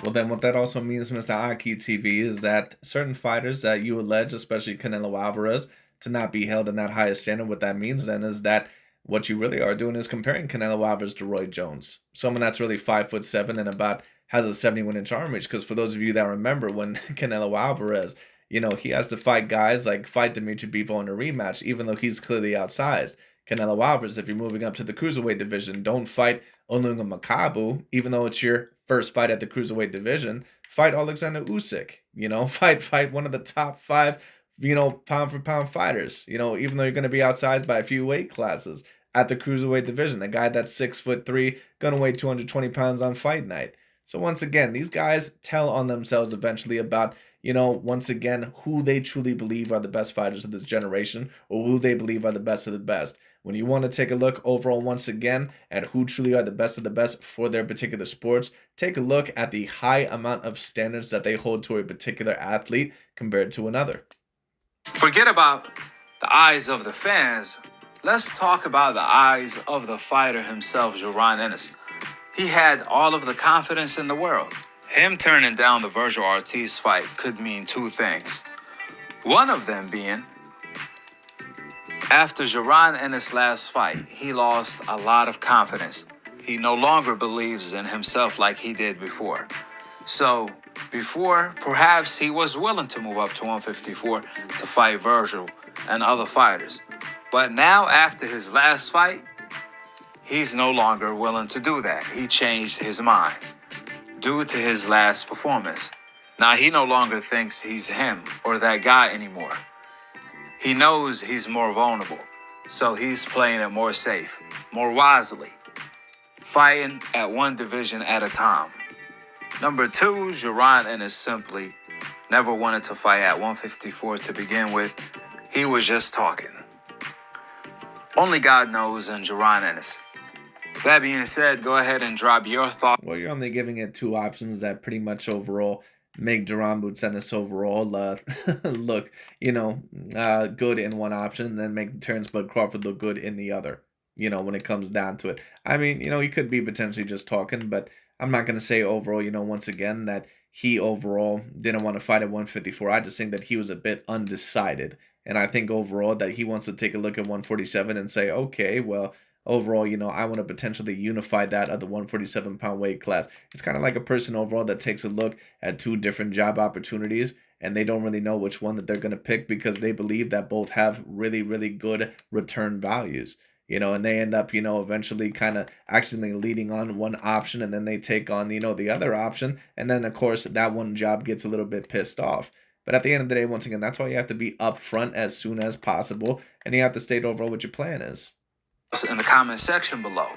Well, then what that also means, Mr. AKHi TV, is that certain fighters that you allege, especially Canelo Alvarez, to not be held in that highest standard, what that means then is that what you really are doing is comparing Canelo Alvarez to Roy Jones. Someone that's really 5'7" and about has a 71-inch arm reach. Because for those of you that remember when Canelo Alvarez, you know, he has to fight guys like fight Dimitri Bivol in a rematch, even though he's clearly outsized. Canelo Alvarez, if you're moving up to the cruiserweight division, don't fight Onunga Makabu, even though it's your first fight at the cruiserweight division. Fight Alexander Usyk, you know, fight one of the top 5, you know, pound for pound fighters, you know, even though you're going to be outsized by a few weight classes at the cruiserweight division. A guy that's 6'3", going to weigh 220 pounds on fight night. So once again, these guys tell on themselves eventually about, you know, once again, who they truly believe are the best fighters of this generation, or who they believe are the best of the best. When you want to take a look overall once again at who truly are the best of the best for their particular sports, take a look at the high amount of standards that they hold to a particular athlete compared to another. Forget about the eyes of the fans. Let's talk about the eyes of the fighter himself, Jaron Ennis. He had all of the confidence in the world. Him turning down the Vergil Ortiz fight could mean 2 things. One of them being, after Jaron Ennis' last fight, he lost a lot of confidence. He no longer believes in himself like he did before. So, before, perhaps he was willing to move up to 154 to fight Vergil and other fighters. But now, after his last fight, he's no longer willing to do that. He changed his mind due to his last performance. Now, he no longer thinks he's him or that guy anymore. He knows he's more vulnerable, so he's playing it more safe, more wisely, fighting at one division at a time. Number 2, Jaron Ennis simply never wanted to fight at 154 to begin with. He was just talking. Only God knows in Jaron Ennis. That being said, go ahead and drop your thoughts. Well, you're only giving it 2 options that pretty much overall make Jaron Ennis overall look, you know, good in one option, and then make Terrence Bud Crawford look good in the other, you know, when it comes down to it. I mean, you know, he could be potentially just talking, but I'm not going to say overall, you know, once again, that he overall didn't want to fight at 154. I just think that he was a bit undecided. And I think overall that he wants to take a look at 147 and say, okay, well, overall, you know, I want to potentially unify that at the 147-pound weight class. It's kind of like a person overall that takes a look at 2 different job opportunities and they don't really know which one that they're going to pick because they believe that both have really, really good return values. You know, and they end up, you know, eventually kind of accidentally leading on one option and then they take on, you know, the other option. And then, of course, that one job gets a little bit pissed off. But at the end of the day, once again, that's why you have to be upfront as soon as possible. And you have to state overall what your plan is. In the comment section below.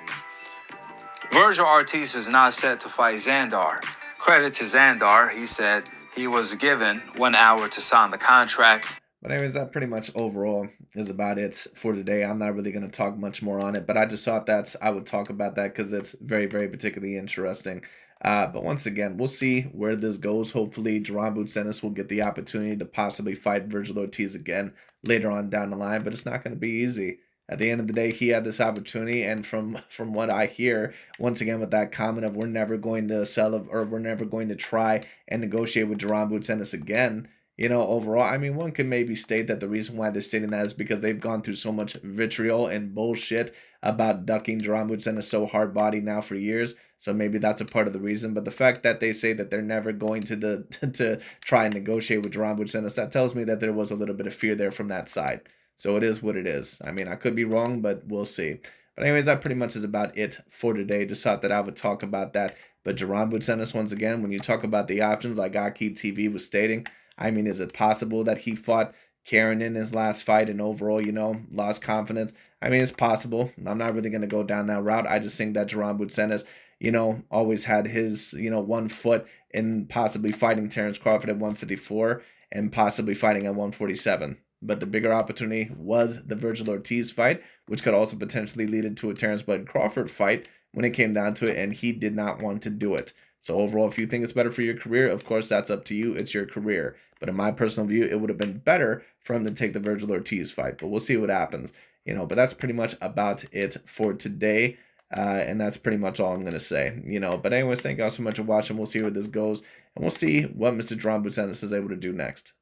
Vergil Ortiz is not set to fight Xandar. Credit to Xandar, he said he was given 1 hour to sign the contract. But anyways, that pretty much overall is about it for today. I'm not really going to talk much more on it, but I just thought that I would talk about that because it's very, very particularly interesting. But once again, we'll see where this goes. Hopefully, Jaron Ennis will get the opportunity to possibly fight Vergil Ortiz again later on down the line, but it's not going to be easy. At the end of the day, he had this opportunity, and from what I hear, once again with that comment of we're never going to sell or we're never going to try and negotiate with Jaron Ennis again. Overall, I mean, one could maybe state that the reason why they're stating that is because they've gone through so much vitriol and bullshit about ducking Jaron Ennis so hard body now for years. So maybe that's a part of the reason. But the fact that they say that they're never going to to try and negotiate with Jaron Ennis, that tells me that there was a little bit of fear there from that side. So it is what it is. I mean, I could be wrong, but we'll see. But anyways, that pretty much is about it for today. Just thought that I would talk about that. But Jaron Ennis, once again, when you talk about the options, like AKHi TV was stating, I mean, is it possible that he fought Jaron in his last fight and overall, lost confidence? I mean, it's possible. I'm not really going to go down that route. I just think that Jaron Ennis, always had his, one foot in possibly fighting Terrence Crawford at 154 and possibly fighting at 147. But the bigger opportunity was the Vergil Ortiz fight, which could also potentially lead into a Terrence Bud Crawford fight when it came down to it, and he did not want to do it. So overall, if you think it's better for your career, of course, that's up to you. It's your career. But in my personal view, it would have been better for him to take the Vergil Ortiz fight. But we'll see what happens. But that's pretty much about it for today. And that's pretty much all I'm going to say. But anyways, thank you all so much for watching. We'll see where this goes. And we'll see what Mr. Jaron Ennis is able to do next.